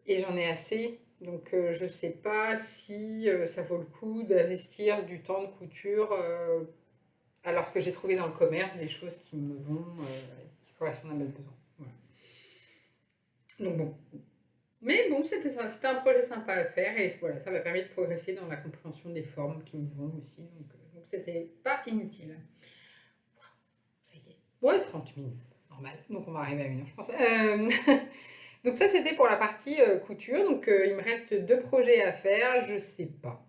S1: et j'en ai assez, donc je ne sais pas si ça vaut le coup d'investir du temps de couture alors que j'ai trouvé dans le commerce des choses qui me vont, qui correspondent à mes besoins. Voilà. Donc bon. Mais bon, c'était un projet sympa à faire et voilà, ça m'a permis de progresser dans la compréhension des formes qui me vont aussi, donc c'était pas inutile. Ça y est. Ouais, 30 minutes, normal. Donc on va arriver à 1 heure, je pense. Donc ça, c'était pour la partie couture. Donc il me reste 2 projets à faire. Je sais pas.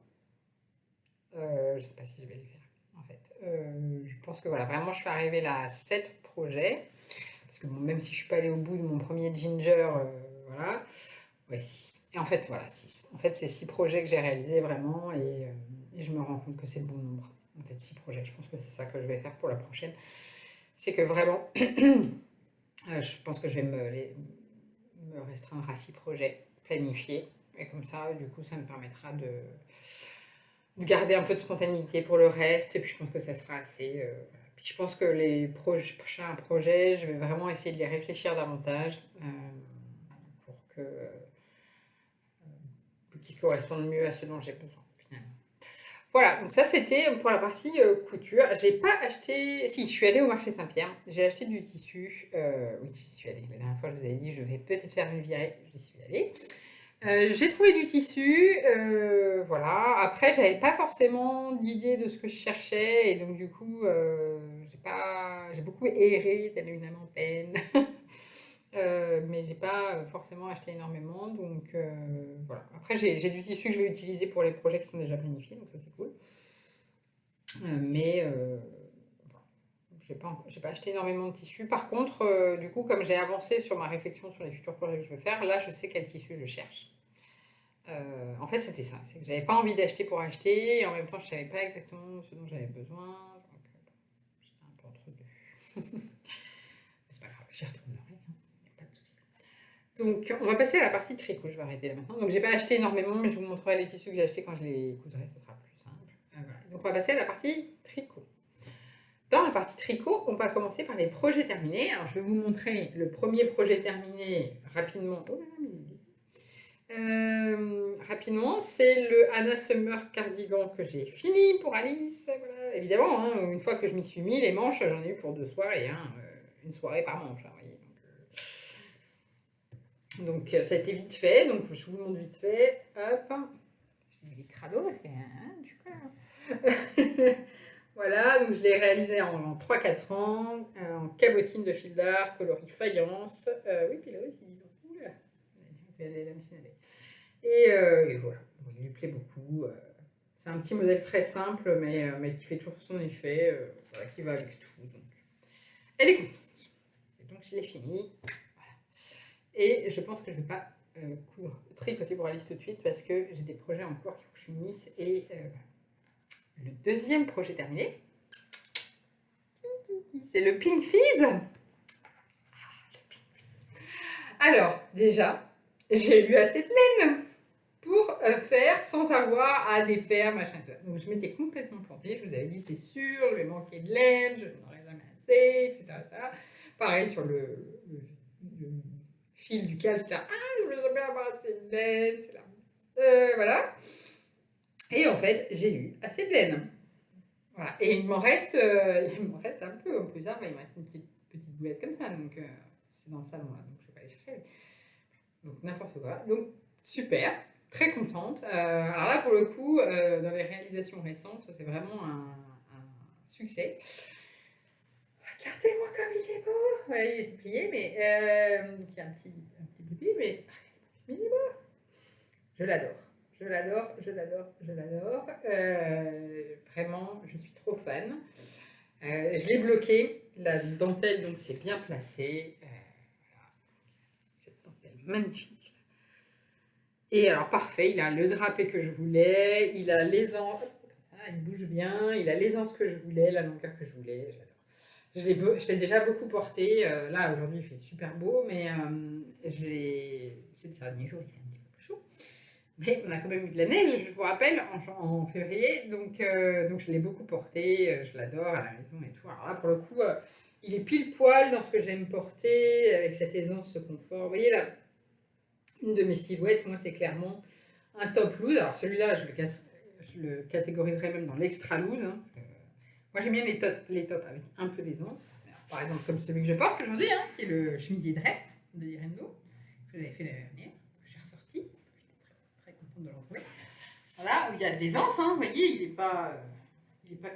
S1: Je sais pas si je vais les faire, en fait. Je pense que voilà, vraiment, je suis arrivée là à 7 projets. Parce que bon, même si je suis pas allée au bout de mon premier Ginger, voilà. Ouais, 6. Et en fait, voilà, 6. En fait, c'est 6 projets que j'ai réalisés vraiment. Et je me rends compte que c'est le bon nombre. En fait, 6 projets. Je pense que c'est ça que je vais faire pour la prochaine. C'est que vraiment, je pense que je vais me restreindre à 6 projets planifiés. Et comme ça, du coup, ça me permettra de garder un peu de spontanéité pour le reste. Et puis, je pense que ça sera assez. Puis, je pense que les prochains projets, je vais vraiment essayer de les réfléchir davantage pour qu'ils correspondent mieux à ce dont j'ai besoin, finalement. Voilà, donc ça c'était pour la partie couture. J'ai pas acheté. Si, je suis allée au marché Saint-Pierre. J'ai acheté du tissu. Oui, j'y suis allée. La dernière fois, je vous avais dit, je vais peut-être faire une virée. J'y suis allée. J'ai trouvé du tissu. Voilà. Après, j'avais pas forcément d'idée de ce que je cherchais. Et donc, du coup, j'ai beaucoup erré, telle une âme en peine. Mais j'ai pas forcément acheté énormément. Donc, voilà. Après, j'ai du tissu que je vais utiliser pour les projets qui sont déjà planifiés. Donc, ça, c'est cool. Mais j'ai pas acheté énormément de tissu. Par contre, du coup, comme j'ai avancé sur ma réflexion sur les futurs projets que je veux faire, là, je sais quel tissu je cherche. En fait, c'était ça. C'est que j'avais pas envie d'acheter pour acheter, et en même temps, je savais pas exactement ce dont j'avais besoin. Donc, j'étais un peu entre deux. Mais c'est pas grave, j'y retournerai, hein. Y a pas de souci. Donc, on va passer à la partie tricot. Je vais arrêter là maintenant. Donc, j'ai pas acheté énormément, mais je vous montrerai les tissus que j'ai achetés quand je les coudrai. Ce sera plus simple. Voilà. Donc, on va passer à la partie tricot. Dans la partie tricot, on va commencer par les projets terminés. Alors, je vais vous montrer le premier projet terminé rapidement. Oh là là, mais rapidement, c'est le Anna Summer cardigan que j'ai fini pour Alice. Voilà. Évidemment, hein, une fois que je m'y suis mis, les manches, j'en ai eu pour 2 soirées. Hein, une soirée par manche. Hein, voyez. Donc, ça a été vite fait. Donc, je vous le montre vite fait. Hop. J'ai mis les crados. Du coup. Voilà, donc je l'ai réalisé en 3-4 ans, en cabotine de fil d'art, coloris faïence. Oui, puis là aussi, oula, on va aller la machine à laver. Et voilà, bon, il lui plaît beaucoup. C'est un petit modèle très simple, mais qui fait toujours son effet, voilà, qui va avec tout. Donc, elle est contente. Et donc, je l'ai fini. Voilà. Et je pense que je ne vais pas tricoter pour Alice tout de suite parce que j'ai des projets en cours qu'il faut que je finisse. Et le deuxième projet terminé, c'est le Pink Fizz. Alors, déjà, j'ai eu assez de laine pour faire sans avoir à défaire, machin. Donc, je m'étais complètement plantée. Je vous avais dit, c'est sûr, je vais manquer de laine, je n'en aurai jamais assez, etc. Ça. Pareil sur le fil du cal, j'étais là, je ne vais jamais avoir assez de laine. C'est là. Voilà. Et en fait, j'ai eu assez de laine. Voilà. Et il m'en reste un peu. En plus, il me reste une petite boulette comme ça. Donc, c'est dans le salon là. Donc, je ne vais pas aller chercher. Donc, n'importe quoi. Donc, super. Très contente. Alors là, pour le coup, dans les réalisations récentes, c'est vraiment un succès. regardez-moi comme il est beau. Voilà, il était plié, mais donc il y a un petit pipi, mais il est beau. Je l'adore. Je l'adore, je l'adore, je l'adore. Vraiment, je suis trop fan. Je l'ai bloqué. La dentelle, donc, c'est bien placé. Voilà. Cette dentelle magnifique. Et alors, parfait. Il a le drapé que je voulais. Il a l'aisance. Il bouge bien. Il a l'aisance que je voulais, la longueur que je voulais. J'adore. Je l'ai déjà beaucoup porté. Là, aujourd'hui, il fait super beau, mais ces derniers jours, il fait un petit peu plus chaud. Mais on a quand même eu de la neige, je vous rappelle, en février, donc je l'ai beaucoup porté, je l'adore à la maison et tout. Alors là, pour le coup, il est pile poil dans ce que j'aime porter, avec cette aisance, ce confort. Vous voyez là, une de mes silhouettes, moi, c'est clairement un top loose. Alors celui-là, je le catégoriserais même dans l'extra loose. Hein, moi, j'aime bien les tops avec un peu d'aisance. Alors, par exemple, comme celui que je porte aujourd'hui, hein, qui est le chemisier de reste de Direndo, que j'avais fait l'année dernière, que j'ai ressorti. Très contente de le retrouver. Voilà, où il y a de l'aisance, hein, vous voyez, il n'est pas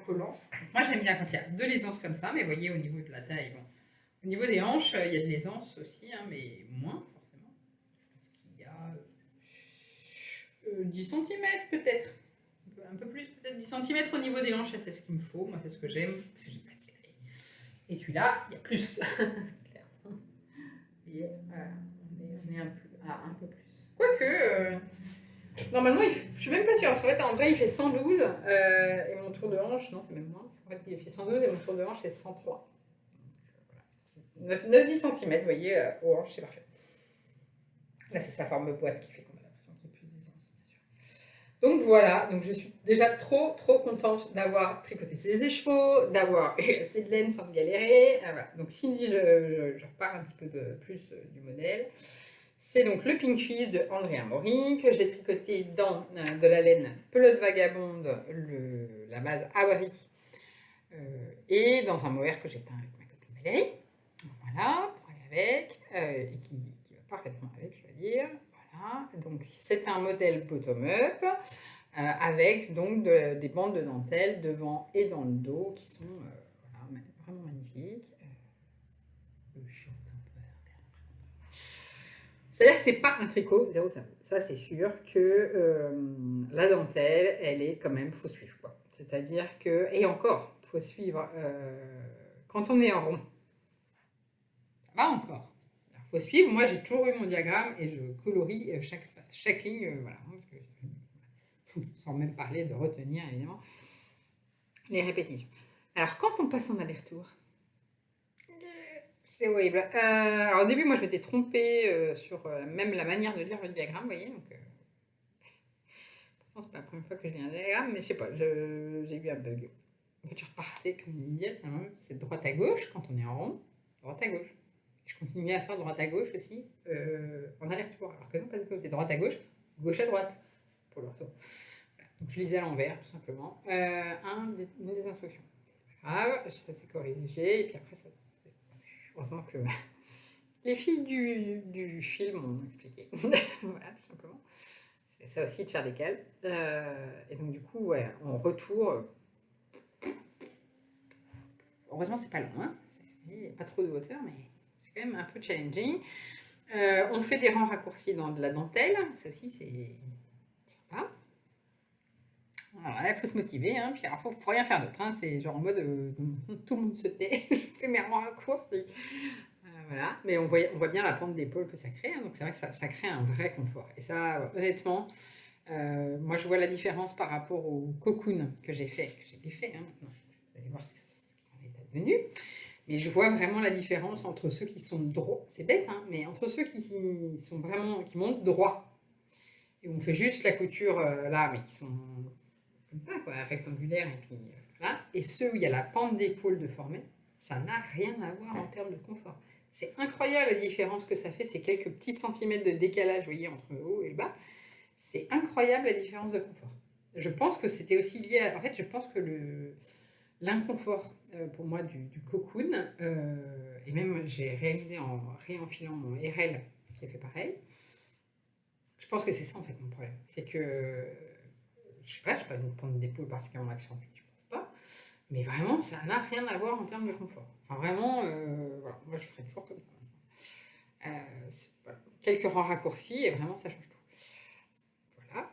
S1: collant. Donc, moi, j'aime bien quand il y a de l'aisance comme ça, mais vous voyez, au niveau de la taille, bon. Au niveau des hanches, il y a de l'aisance aussi, hein, mais moins, forcément. Je pense qu'il y a 10 cm peut-être. Un peu plus, peut-être 10 cm au niveau des hanches, c'est ce qu'il me faut. Moi, c'est ce que j'aime, parce que j'ai pas de slip. Et celui-là, il y a plus. Clairement. Vous voyez, voilà, on est un peu plus. Quoique, normalement, je suis même pas sûre, parce qu'en fait, en vrai, il fait 112, et mon tour de hanche, non, c'est même moins, en fait, il fait 112 et mon tour de hanche, c'est 103. Voilà. 9-10 cm, vous voyez, aux hanches, c'est parfait. Là, c'est sa forme boîte qui fait qu'on a l'impression qu'il y a plus d'aisance, bien sûr. Donc voilà, donc je suis déjà trop contente d'avoir tricoté ces écheveaux, d'avoir eu assez de laine sans me galérer. Voilà. Donc Cindy, je repars un petit peu plus du modèle. C'est donc le Pink Fizz de Andrea Mori que j'ai tricoté dans de la laine pelote vagabonde, la base abri, et dans un mohair que j'ai teint avec ma copine Valérie. Voilà, pour aller avec, et qui va parfaitement avec, je dois dire. Voilà, donc c'est un modèle bottom-up, avec donc des bandes de dentelle devant et dans le dos qui sont voilà, vraiment magnifiques. C'est-à-dire que c'est pas un tricot 0 sabot. Ça, c'est sûr que la dentelle, elle est quand même, faut suivre quoi. C'est-à-dire que, et encore, faut suivre quand on est en rond. Ça va encore. Il faut suivre. Moi, j'ai toujours eu mon diagramme et je colorie chaque ligne, voilà, parce que, sans même parler de retenir évidemment les répétitions. Alors, quand on passe en aller-retour, c'est horrible. Alors au début, moi, je m'étais trompée sur même la manière de lire le diagramme, vous voyez. Donc, pourtant, c'est pas la première fois que je lis un diagramme, mais je sais pas, j'ai eu un bug. En fait, je repartais comme une idiote, c'est de droite à gauche quand on est en rond, droite à gauche. Je continuais à faire droite à gauche aussi en aller-retour. Alors que non, pas du tout, c'est droite à gauche à droite pour le retour. Voilà. Donc je lisais à l'envers, tout simplement. Une des instructions. Grave, ça s'est corrigé, et puis après, heureusement que les filles du film m'ont expliqué. Voilà, tout simplement. C'est ça aussi de faire des cales. Et donc, du coup, ouais, en retour, heureusement, c'est pas long, hein. Il n'y a pas trop de hauteur, mais c'est quand même un peu challenging. On fait des rangs raccourcis dans de la dentelle. Ça aussi, c'est sympa. Voilà, il faut se motiver, hein. Puis alors, faut rien faire d'autre, hein. C'est genre en mode tout le monde se tait, je fais mes rangs raccourcis. Voilà, mais on voit bien la pente d'épaule que ça crée, hein. Donc c'est vrai que ça crée un vrai confort. Et ça, honnêtement, moi je vois la différence par rapport au cocoon que j'ai défait, hein, maintenant. Vous allez voir ce qu'on est devenu. Mais je vois vraiment la différence entre ceux qui sont droits, c'est bête, hein, mais entre ceux qui sont vraiment, qui montent droit, et où on fait juste la couture là, mais qui sont comme ça, quoi, rectangulaires, et puis là, et ceux où il y a la pente d'épaule de former, ça n'a rien à voir en termes de confort. C'est incroyable la différence que ça fait, ces quelques petits centimètres de décalage, vous voyez, entre le haut et le bas. C'est incroyable la différence de confort. Je pense que c'était aussi lié à... En fait, je pense que l'inconfort pour moi du cocoon, et même j'ai réalisé en réenfilant mon RL qui a fait pareil, je pense que c'est ça en fait mon problème. C'est que, je sais pas une pente d'épaule particulièrement accentuée, je pense pas. Mais vraiment, ça n'a rien à voir en termes de confort. Enfin, vraiment, voilà, moi je ferais toujours comme ça. Voilà. Quelques rangs raccourcis et vraiment, ça change tout. Voilà.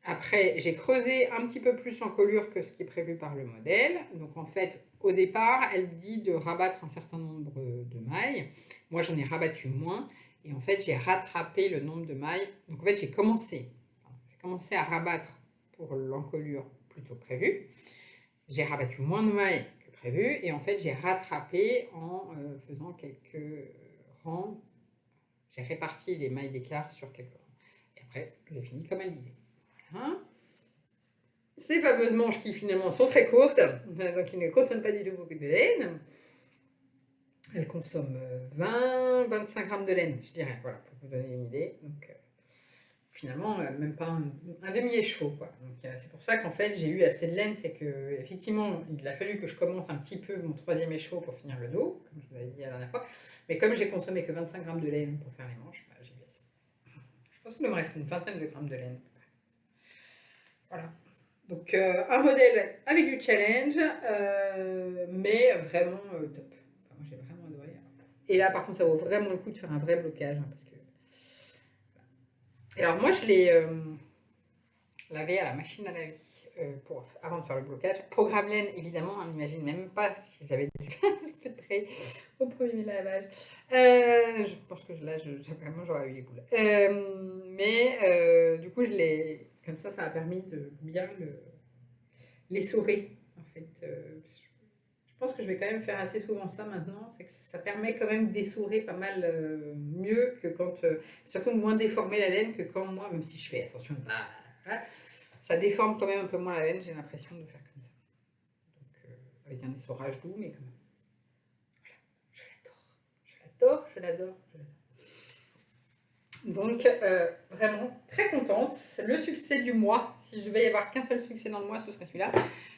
S1: Après, j'ai creusé un petit peu plus en colure que ce qui est prévu par le modèle. Donc en fait, au départ, elle dit de rabattre un certain nombre de mailles. Moi, j'en ai rabattu moins. Et en fait, j'ai rattrapé le nombre de mailles. Donc en fait, j'ai commencé à rabattre pour l'encolure plutôt que prévu. J'ai rabattu moins de mailles que prévu. Et en fait, j'ai rattrapé en faisant quelques rangs. J'ai réparti les mailles d'écart sur quelques rangs. Et après, j'ai fini comme elle disait. Hein, ces fameuses manches qui finalement sont très courtes, donc ils ne consomment pas du tout beaucoup de laine. Elles consomment 20-25 grammes de laine, je dirais, voilà, pour vous donner une idée. Donc finalement, même pas un demi-écheveau, quoi. Donc c'est pour ça qu'en fait, j'ai eu assez de laine, c'est que effectivement, il a fallu que je commence un petit peu mon 3e écheveau pour finir le dos, comme je vous l'avais dit la dernière fois. Mais comme j'ai consommé que 25 grammes de laine pour faire les manches, bah, j'ai eu assez. Je pense qu'il me reste une vingtaine de grammes de laine. Voilà. Donc un modèle avec du challenge, mais vraiment top. Enfin, moi j'ai vraiment adoré. Et là par contre ça vaut vraiment le coup de faire un vrai blocage. Hein, parce que... Et alors moi je l'ai lavé à la machine à laver avant de faire le blocage. Programme laine évidemment, on n'imagine même pas si j'avais dû feutrer au premier lavage. Je pense que là vraiment j'aurais eu les boules. Mais du coup je l'ai... Comme ça a permis de bien l'essorer en fait. Je pense que je vais quand même faire assez souvent ça maintenant, c'est que ça permet quand même d'essorer pas mal mieux que quand, surtout moins déformer la laine que quand moi, même si je fais attention, voilà, ça déforme quand même un peu moins la laine, j'ai l'impression de faire comme ça. Donc avec un essorage doux, mais quand même. Voilà, je l'adore. Donc vraiment très contente, le succès du mois, si je devais y avoir qu'un seul succès dans le mois, ce serait celui-là.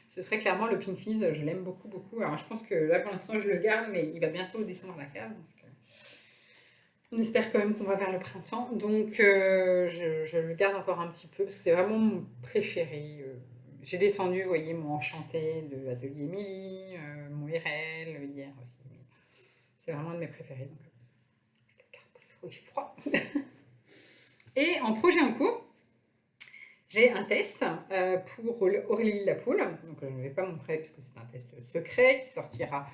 S1: Ce serait clairement le Pink Fizz, je l'aime beaucoup. Alors je pense que là pour l'instant je le garde, mais il va bientôt descendre la cave. Parce que on espère quand même qu'on va vers le printemps, donc je le garde encore un petit peu parce que c'est vraiment mon préféré. J'ai descendu, vous voyez, mon Enchanté de Atelier Émilie, mon RL hier aussi. C'est vraiment un de mes préférés, donc je le garde pour les jours où il fait froid. Et en projet en cours, j'ai un test pour Aurélie Lapoule, donc je ne vais pas montrer parce que c'est un test secret qui sortira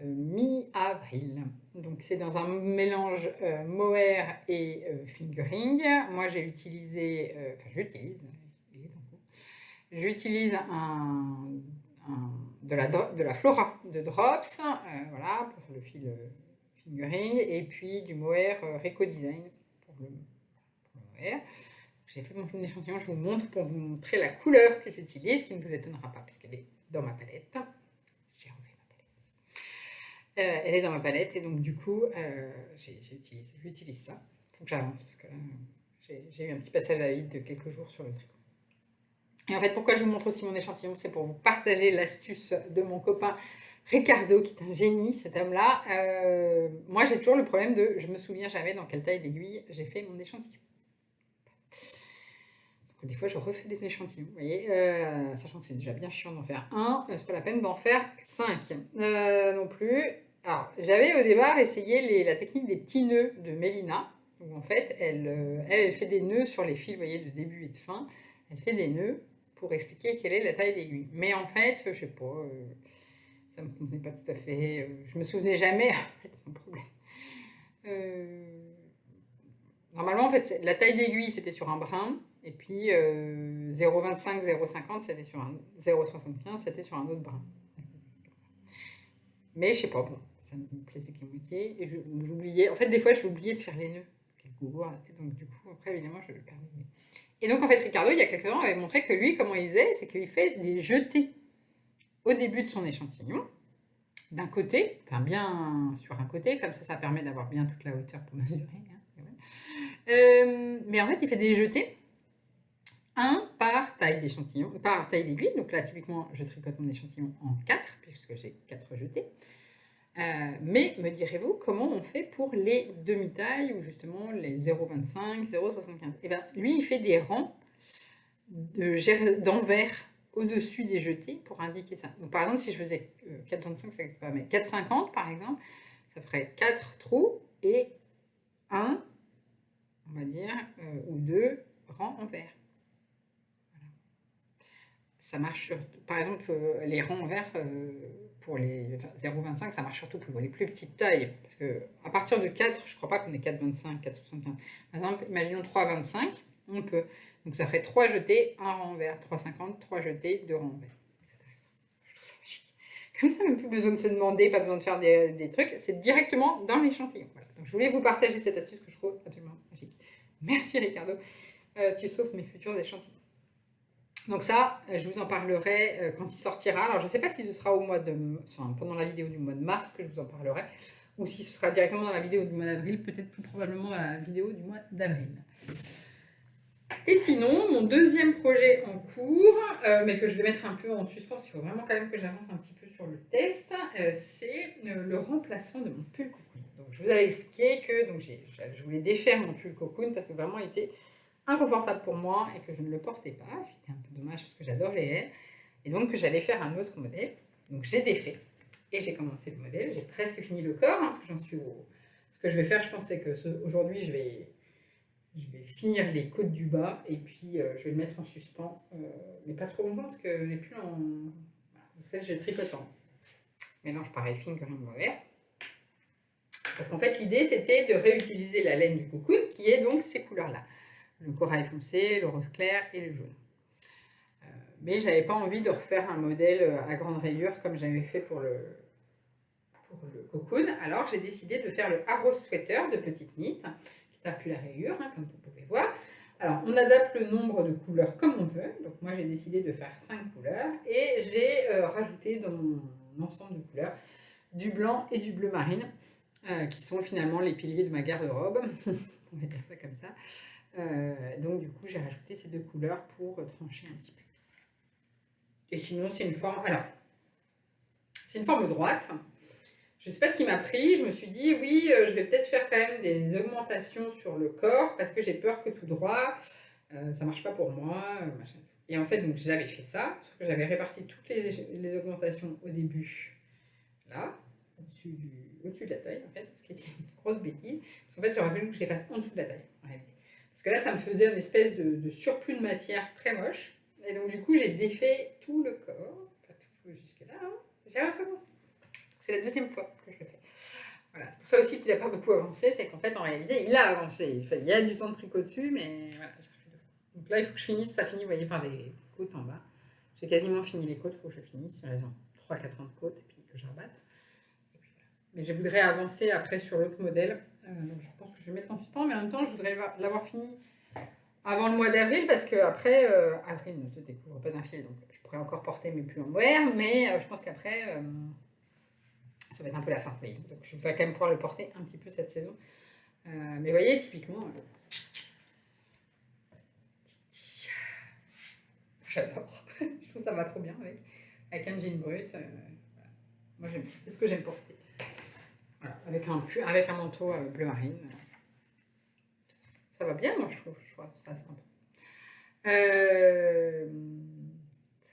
S1: mi-avril. Donc c'est dans un mélange mohair et fingering. Moi j'ai utilisé, j'utilise de la Flora de Drops, voilà, pour le fil fingering, et puis du mohair Reco Design pour le mohair. J'ai fait mon échantillon, je vous montre pour vous montrer la couleur que j'utilise, qui ne vous étonnera pas puisqu'elle est dans ma palette. J'ai refait ma palette. Elle est dans ma palette et donc du coup, j'utilise ça. Il faut que j'avance parce que là, j'ai eu un petit passage à vide de quelques jours sur le tricot. Et en fait, pourquoi je vous montre aussi mon échantillon, c'est pour vous partager l'astuce de mon copain Ricardo, qui est un génie, cet homme-là. Moi, j'ai toujours le problème de, je me souviens jamais dans quelle taille d'aiguille j'ai fait mon échantillon. Des fois, je refais des échantillons, vous voyez, sachant que c'est déjà bien chiant d'en faire un, c'est pas la peine d'en faire 5 non plus. Alors, j'avais au départ essayé la technique des petits nœuds de Mélina, où en fait, elle fait des nœuds sur les fils, vous voyez, de début et de fin. Elle fait des nœuds pour expliquer quelle est la taille d'aiguille. Mais en fait, je sais pas, ça me convenait pas tout à fait, je me souvenais jamais, en fait, mon problème. Normalement, en fait, la taille d'aiguille, c'était sur un brin. Et puis 0,25, 0,50, c'était sur un 0,75, c'était sur un autre brin. Mais je sais pas, bon, ça me plaisait qu'à moitié. Et j'oubliais, en fait, des fois, j'oubliais de faire les nœuds. Quel goût. Donc, du coup, après, évidemment, je perdais. Et donc, en fait, Ricardo, il y a quelques temps, avait montré que lui, comment il faisait, c'est qu'il fait des jetés au début de son échantillon, d'un côté, enfin bien sur un côté, comme ça permet d'avoir bien toute la hauteur pour mesurer. Mais en fait, il fait des jetés. Un par taille d'échantillon, par taille d'aiguille. Donc là, typiquement, je tricote mon échantillon en 4, puisque j'ai 4 jetés. Mais me direz-vous, comment on fait pour les demi-tailles, ou justement les 0,25, 0,75 ? Et bien, lui, il fait des rangs d'envers au-dessus des jetés pour indiquer ça. Donc par exemple, si je faisais 4,25, ça n'existe pas, mais 4,50 par exemple, ça ferait 4 trous et un, on va dire, ou deux rangs en vert. Voilà. Ça marche sur, par exemple, les rangs en vert pour les 0,25, ça marche surtout pour les plus petites tailles. Parce que à partir de 4, je ne crois pas qu'on ait 4,25, 4,75. Par exemple, imaginons 3,25, on peut. Donc ça ferait 3 jetés, 1 rang en vert, 3,50, 3 jetés, 2 rangs en vert. Je trouve ça magique. Comme ça, même plus besoin de se demander, pas besoin de faire des trucs, c'est directement dans l'échantillon. Voilà. Donc je voulais vous partager cette astuce que je trouve absolument magique. Merci Ricardo, tu sauves mes futurs échantillons. Donc ça, je vous en parlerai quand il sortira. Alors je ne sais pas si ce sera pendant la vidéo du mois de mars que je vous en parlerai, ou si ce sera directement dans la vidéo du mois d'avril, peut-être plus probablement dans la vidéo du mois d'avril. Et sinon, mon deuxième projet en cours, mais que je vais mettre un peu en suspens, il faut vraiment quand même que j'avance un petit peu sur le test, c'est le remplacement de mon pull cocoon. Donc je vous avais expliqué que je voulais défaire mon pull cocoon parce que vraiment il était inconfortable pour moi et que je ne le portais pas, ce qui était un peu dommage parce que j'adore les laines, et donc j'allais faire un autre modèle. Donc j'ai défait et j'ai commencé le modèle, j'ai presque fini le corps, parce que j'en suis au... Ce que je vais faire, je pense, c'est que aujourd'hui je vais finir les côtes du bas et puis je vais le mettre en suspens, mais pas trop longtemps parce que les pulls en fait je tricote en mélange pareil fine que rien de mauvais. Parce qu'en fait l'idée c'était de réutiliser la laine du cocoon qui est donc ces couleurs là. Le corail foncé, le rose clair et le jaune. Mais j'avais pas envie de refaire un modèle à grande rayure comme j'avais fait pour le cocoon. Alors j'ai décidé de faire le Arrow Sweater de Petite Knit, qui est un pull à rayures, comme vous pouvez voir. Alors on adapte le nombre de couleurs comme on veut. Donc moi j'ai décidé de faire 5 couleurs et j'ai rajouté dans mon ensemble de couleurs du blanc et du bleu marine, qui sont finalement les piliers de ma garde-robe. On va dire ça comme ça. Donc du coup j'ai rajouté ces deux couleurs pour trancher un petit peu. Et sinon c'est une forme, alors c'est une forme droite. Je ne sais pas ce qui m'a pris, je me suis dit oui je vais peut-être faire quand même des augmentations sur le corps parce que j'ai peur que tout droit ça marche pas pour moi, machin. Et en fait donc j'avais fait ça, sauf que j'avais réparti toutes les augmentations au début là, au-dessus de la taille en fait, ce qui était une grosse bêtise, parce qu'en fait j'aurais voulu que je les fasse en dessous de la taille en réalité. Parce que là, ça me faisait une espèce de surplus de matière très moche. Et donc, du coup, j'ai défait tout le corps. Enfin, tout jusque-là. Hein. J'ai recommencé. C'est la deuxième fois que je le fais. Voilà. C'est pour ça aussi qu'il n'a pas beaucoup avancé. C'est qu'en fait, en réalité, il a avancé. Il y a du temps de tricot dessus, mais voilà, j'ai refait 2 fois. Donc là, il faut que je finisse. Ça finit, vous voyez, par les côtes en bas. J'ai quasiment fini les côtes. Il faut que je finisse. Il reste 3-4 ans de côtes et puis que je rabatte. Et puis, voilà. Mais je voudrais avancer après sur l'autre modèle. Donc je pense que je vais mettre en suspens, mais en même temps, je voudrais l'avoir fini avant le mois d'avril, parce qu'après, avril ne te découvre pas d'un fil, donc je pourrais encore porter mes pulls en mohair, mais je pense qu'après, ça va être un peu la fin. Oui. Donc je vais quand même pouvoir le porter un petit peu cette saison. Mais vous voyez, typiquement, j'adore. Je trouve ça va trop bien avec un jean brut. Voilà. Moi, c'est ce que j'aime porter. Voilà, avec un manteau bleu marine. Ça va bien, moi, je trouve ça sympa. Ça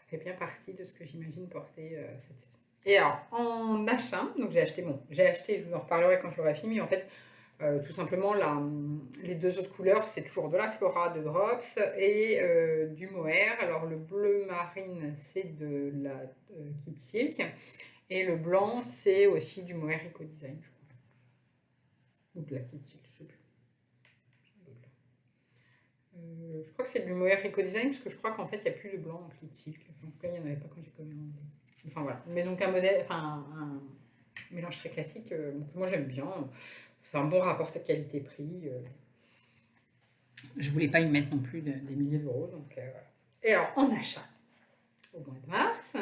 S1: fait bien partie de ce que j'imagine porter cette saison. Et alors, en achat, donc j'ai acheté, je vous en reparlerai quand je l'aurai fini, mais en fait, tout simplement, les deux autres couleurs, c'est toujours de la Flora de Drops et du mohair. Alors, le bleu marine, c'est de la Kid Silk. Et le blanc, c'est aussi du mohair Eco Design, je crois. Ou de la Kid Silk, je sais plus. Je crois que c'est du mohair Eco Design, parce que je crois qu'en fait, il n'y a plus de blanc en Kid Silk. Enfin, en tout cas, il n'y en avait pas quand j'ai commandé. Enfin, voilà. Mais donc, un mélange très classique, que moi, j'aime bien. C'est un bon rapport qualité-prix. Je voulais pas y mettre non plus des milliers d'euros. Donc, voilà. Et alors, en achat, au mois de mars,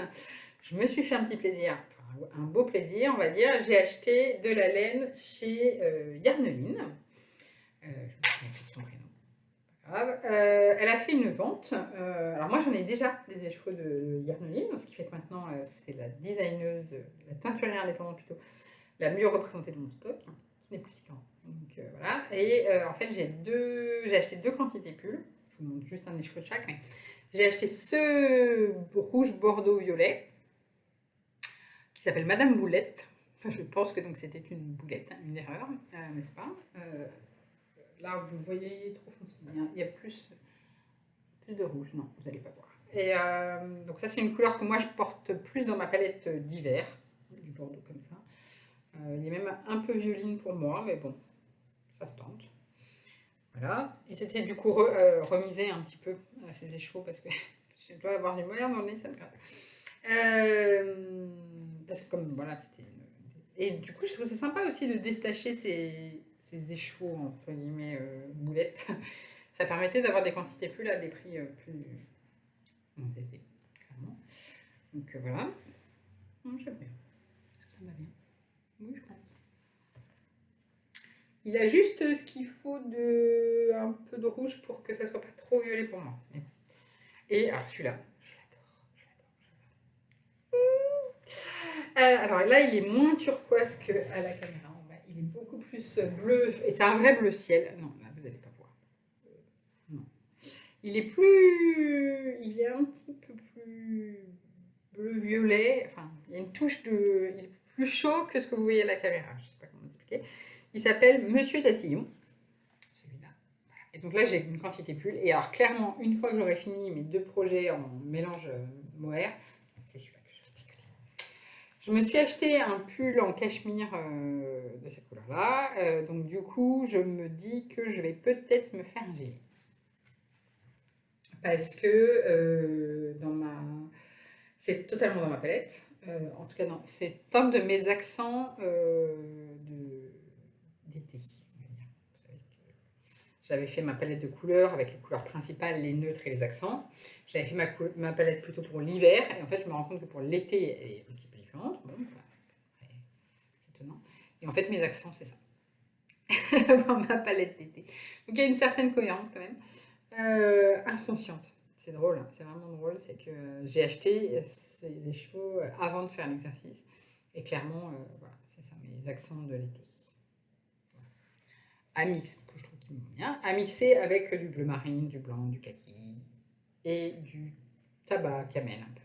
S1: je me suis fait un petit plaisir, enfin, un beau plaisir, on va dire. J'ai acheté de la laine chez Yarneline. Je me souviens plus de son prénom. Elle a fait une vente. Alors moi j'en ai déjà des écheveaux de Yarneline, ce qui fait que maintenant c'est la designeuse, la teinturière indépendante plutôt, la mieux représentée de mon stock, qui n'est plus si grand. Donc voilà. Et en fait j'ai acheté 2 quantités pulls. Je vous montre juste un écheveau de chaque. Mais J'ai acheté ce rouge bordeaux-violet qui s'appelle Madame Boulette. Enfin, je pense que donc c'était une boulette, hein, une erreur, n'est-ce pas? Là, vous voyez trop foncé. Il y a plus de rouge. Non, vous n'allez pas voir. Et donc ça, c'est une couleur que moi, je porte plus dans ma palette d'hiver, du bordeaux comme ça. Il est même un peu violine pour moi, mais bon, ça se tente. Voilà. Et c'était du coup remiser un petit peu ces échevaux parce que je dois avoir du moyen dans le nez, ça me gratte. Parce que comme voilà, c'était une... Et du coup, je trouve ça sympa aussi de détacher ces échevaux, entre guillemets, boulettes. Ça permettait d'avoir des quantités plus là, des prix plus moins élevés, clairement. Donc voilà. Non, j'aime bien. Est-ce que ça va bien? Oui, je pense. Il a juste ce qu'il faut de un peu de rouge pour que ça soit pas trop violet pour moi. Et alors celui-là, je l'adore. Alors là, il est moins turquoise qu'à la caméra. Il est beaucoup plus bleu. Et c'est un vrai bleu ciel. Non, là, vous n'allez pas voir. Non. Il est un petit peu plus bleu-violet. Enfin, il y a une touche de... Il est plus chaud que ce que vous voyez à la caméra. Je ne sais pas comment expliquer. Il s'appelle Monsieur Tatillon. Celui-là. Voilà. Et donc là, j'ai une quantité pull. Et alors, clairement, une fois que j'aurai fini mes 2 projets en mélange mohair, c'est celui-là que je vais tricoter. Je me suis acheté un pull en cachemire de cette couleur-là. Donc du coup, je me dis que je vais peut-être me faire un gilet. Parce que c'est totalement dans ma palette. En tout cas, non, c'est un de mes accents d'été. J'avais fait ma palette de couleurs avec les couleurs principales, les neutres et les accents. J'avais fait ma palette plutôt pour l'hiver. Et en fait, je me rends compte que pour l'été, elle est un petit peu différente. Bon, c'est étonnant. Et en fait, mes accents, c'est ça. Dans ma palette d'été. Donc, il y a une certaine cohérence quand même. Inconsciente. C'est drôle, hein, c'est vraiment drôle. C'est que j'ai acheté ces chevaux avant de faire l'exercice. Et clairement, voilà, c'est ça, mes accents de l'été. À mixer, que je trouve qu'ils vont bien, à mixer avec du bleu marine, du blanc, du kaki et du tabac camel un peu.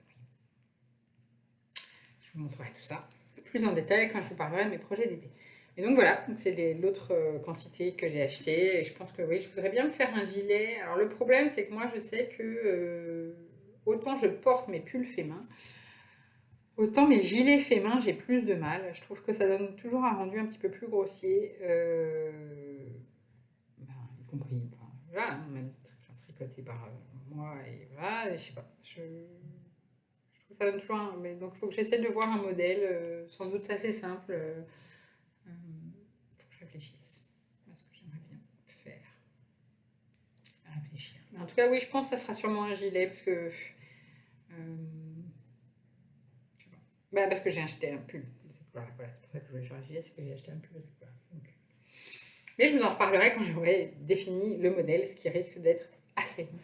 S1: Je vous montrerai tout ça plus en détail quand je vous parlerai de mes projets d'été. Et donc voilà, c'est l'autre quantité que j'ai acheté. Et je pense que oui, je voudrais bien me faire un gilet. Alors le problème, c'est que moi, je sais que autant je porte mes pulls faits main, autant mes gilets faits main, j'ai plus de mal. Je trouve que ça donne toujours un rendu un petit peu plus grossier. Y compris, enfin, voilà, même tricoté par moi. Et voilà, et je sais pas. Je trouve que ça donne toujours un... Mais donc il faut que j'essaie de voir un modèle, sans doute assez simple. Faut que je réfléchisse à ce que j'aimerais bien faire. Réfléchir. Mais en tout cas, oui, je pense que ça sera sûrement un gilet parce que... parce que j'ai acheté un pull de cette couleur-là. Voilà, c'est pour ça que je voulais faire un gilet, c'est que j'ai acheté un pull de cette couleur. Donc... Mais je vous en reparlerai quand j'aurai défini le modèle, ce qui risque d'être assez long.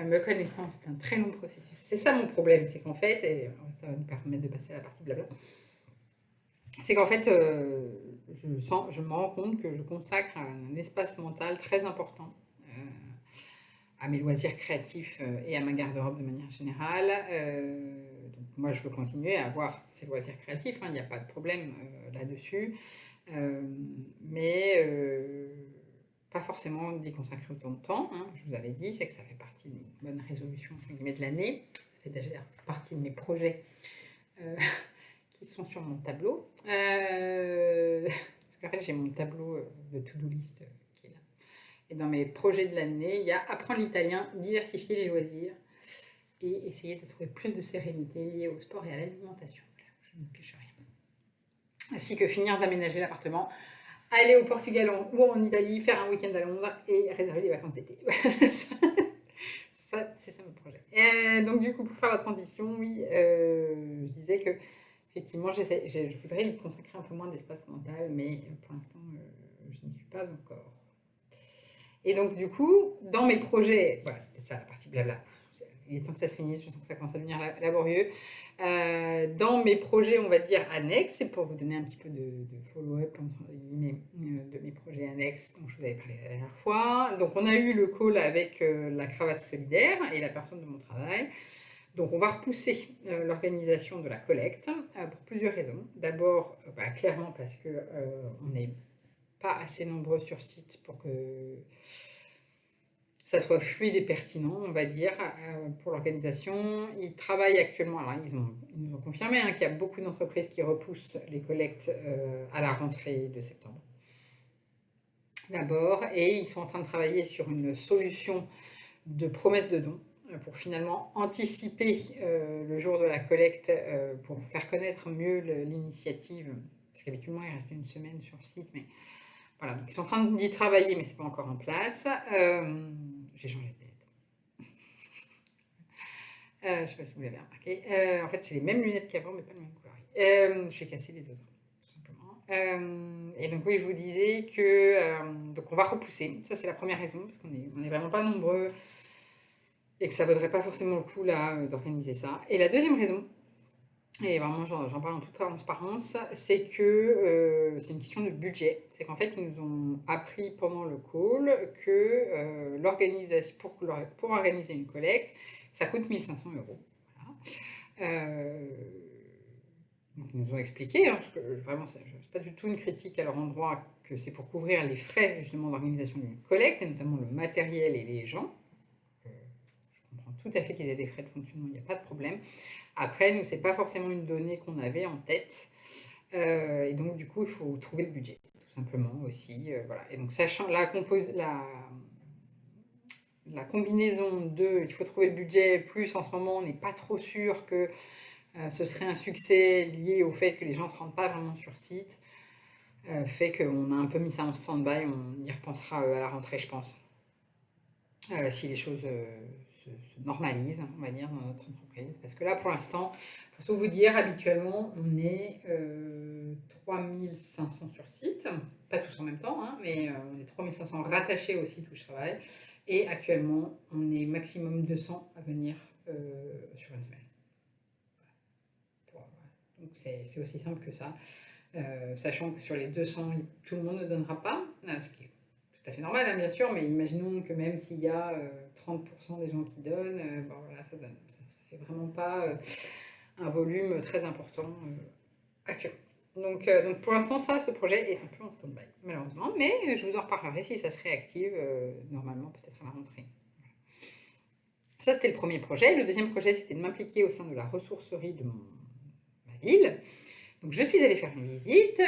S1: Me connaissant, c'est un très long processus. C'est ça mon problème, c'est qu'en fait, et ça va nous permettre de passer à la partie blabla, c'est qu'en fait, je me rends compte que je consacre un espace mental très important à mes loisirs créatifs et à ma garde-robe de manière générale. Donc moi, je veux continuer à avoir ces loisirs créatifs, il n'y a pas de problème là-dessus, mais pas forcément d'y consacrer autant de temps. Je vous avais dit, c'est que ça fait partie de mes bonnes résolutions de l'année, ça fait déjà partie de mes projets qui sont sur mon tableau. Parce qu'en fait, j'ai mon tableau de to-do list qui est là. Et dans mes projets de l'année, il y a apprendre l'italien, diversifier les loisirs et essayer de trouver plus de sérénité liée au sport et à l'alimentation. Je ne cache rien. Ainsi que finir d'aménager l'appartement, aller au Portugal ou en Italie, faire un week-end à Londres et réserver les vacances d'été. Ça, c'est ça mon projet. Donc du coup, pour faire la transition, oui, je disais que effectivement, je voudrais y consacrer un peu moins d'espace mental, mais pour l'instant, je n'y suis pas encore. Et donc, du coup, dans mes projets, voilà, c'était ça la partie blabla. il est temps que ça se finisse, je sens que ça commence à devenir laborieux. Dans mes projets, on va dire annexes, c'est pour vous donner un petit peu de follow-up entre guillemets, de mes projets annexes dont je vous avais parlé la dernière fois. Donc on a eu le call avec la cravate solidaire et la personne de mon travail. Donc on va repousser l'organisation de la collecte pour plusieurs raisons. D'abord, clairement parce que on n'est pas assez nombreux sur site pour que ça soit fluide et pertinent, on va dire, pour l'organisation. Ils travaillent actuellement, alors ils nous ont confirmé qu'il y a beaucoup d'entreprises qui repoussent les collectes à la rentrée de septembre. D'abord, et ils sont en train de travailler sur une solution de promesse de don pour finalement anticiper le jour de la collecte pour faire connaître mieux l'initiative, parce qu'habituellement il restait une semaine sur site, mais voilà, donc ils sont en train d'y travailler, mais c'est pas encore en place. J'ai changé de tête. Je sais pas si vous l'avez remarqué. En fait, c'est les mêmes lunettes qu'avant, mais pas le même couleur. J'ai cassé les autres, tout simplement. Et donc oui, je vous disais que donc on va repousser. Ça, c'est la première raison, parce qu'on est vraiment pas nombreux et que ça vaudrait pas forcément le coup là d'organiser ça. Et la deuxième raison, et vraiment j'en parle en toute transparence, c'est que c'est une question de budget. C'est qu'en fait, ils nous ont appris pendant le call que l'organisation, pour organiser une collecte, ça coûte 1 500 €. Voilà. Donc ils nous ont expliqué, parce que vraiment, c'est pas du tout une critique à leur endroit, que c'est pour couvrir les frais justement d'organisation d'une collecte, et notamment le matériel et les gens. Je comprends tout à fait qu'ils aient des frais de fonctionnement, il n'y a pas de problème. Après, nous, c'est pas forcément une donnée qu'on avait en tête. Et donc, du coup, il faut trouver le budget, tout simplement aussi. Voilà. Et donc, sachant la combinaison de il faut trouver le budget, plus en ce moment, on n'est pas trop sûr que ce serait un succès lié au fait que les gens ne se rendent pas vraiment sur site, fait qu'on a un peu mis ça en stand-by. On y repensera à la rentrée, je pense, si les choses se normalisent, on va dire, dans notre entreprise. Parce que là, pour l'instant, pour tout vous dire, habituellement, on est 3500 sur site, pas tous en même temps, mais on est 3500 rattachés au site où je travaille. Et actuellement, on est maximum 200 à venir sur une semaine. Donc c'est aussi simple que ça. Sachant que sur les 200, tout le monde ne donnera pas, ce qui est tout à fait normal, bien sûr, mais imaginons que même s'il y a 30% des gens qui donnent, bon, voilà, ça fait vraiment pas un volume très important actuellement. Donc pour l'instant, ce projet est un peu en stand-by, malheureusement, mais je vous en reparlerai si ça se réactive, normalement peut-être à la rentrée. Ça, c'était le premier projet. Le deuxième projet, c'était de m'impliquer au sein de la ressourcerie de ma ville. Donc, je suis allée faire une visite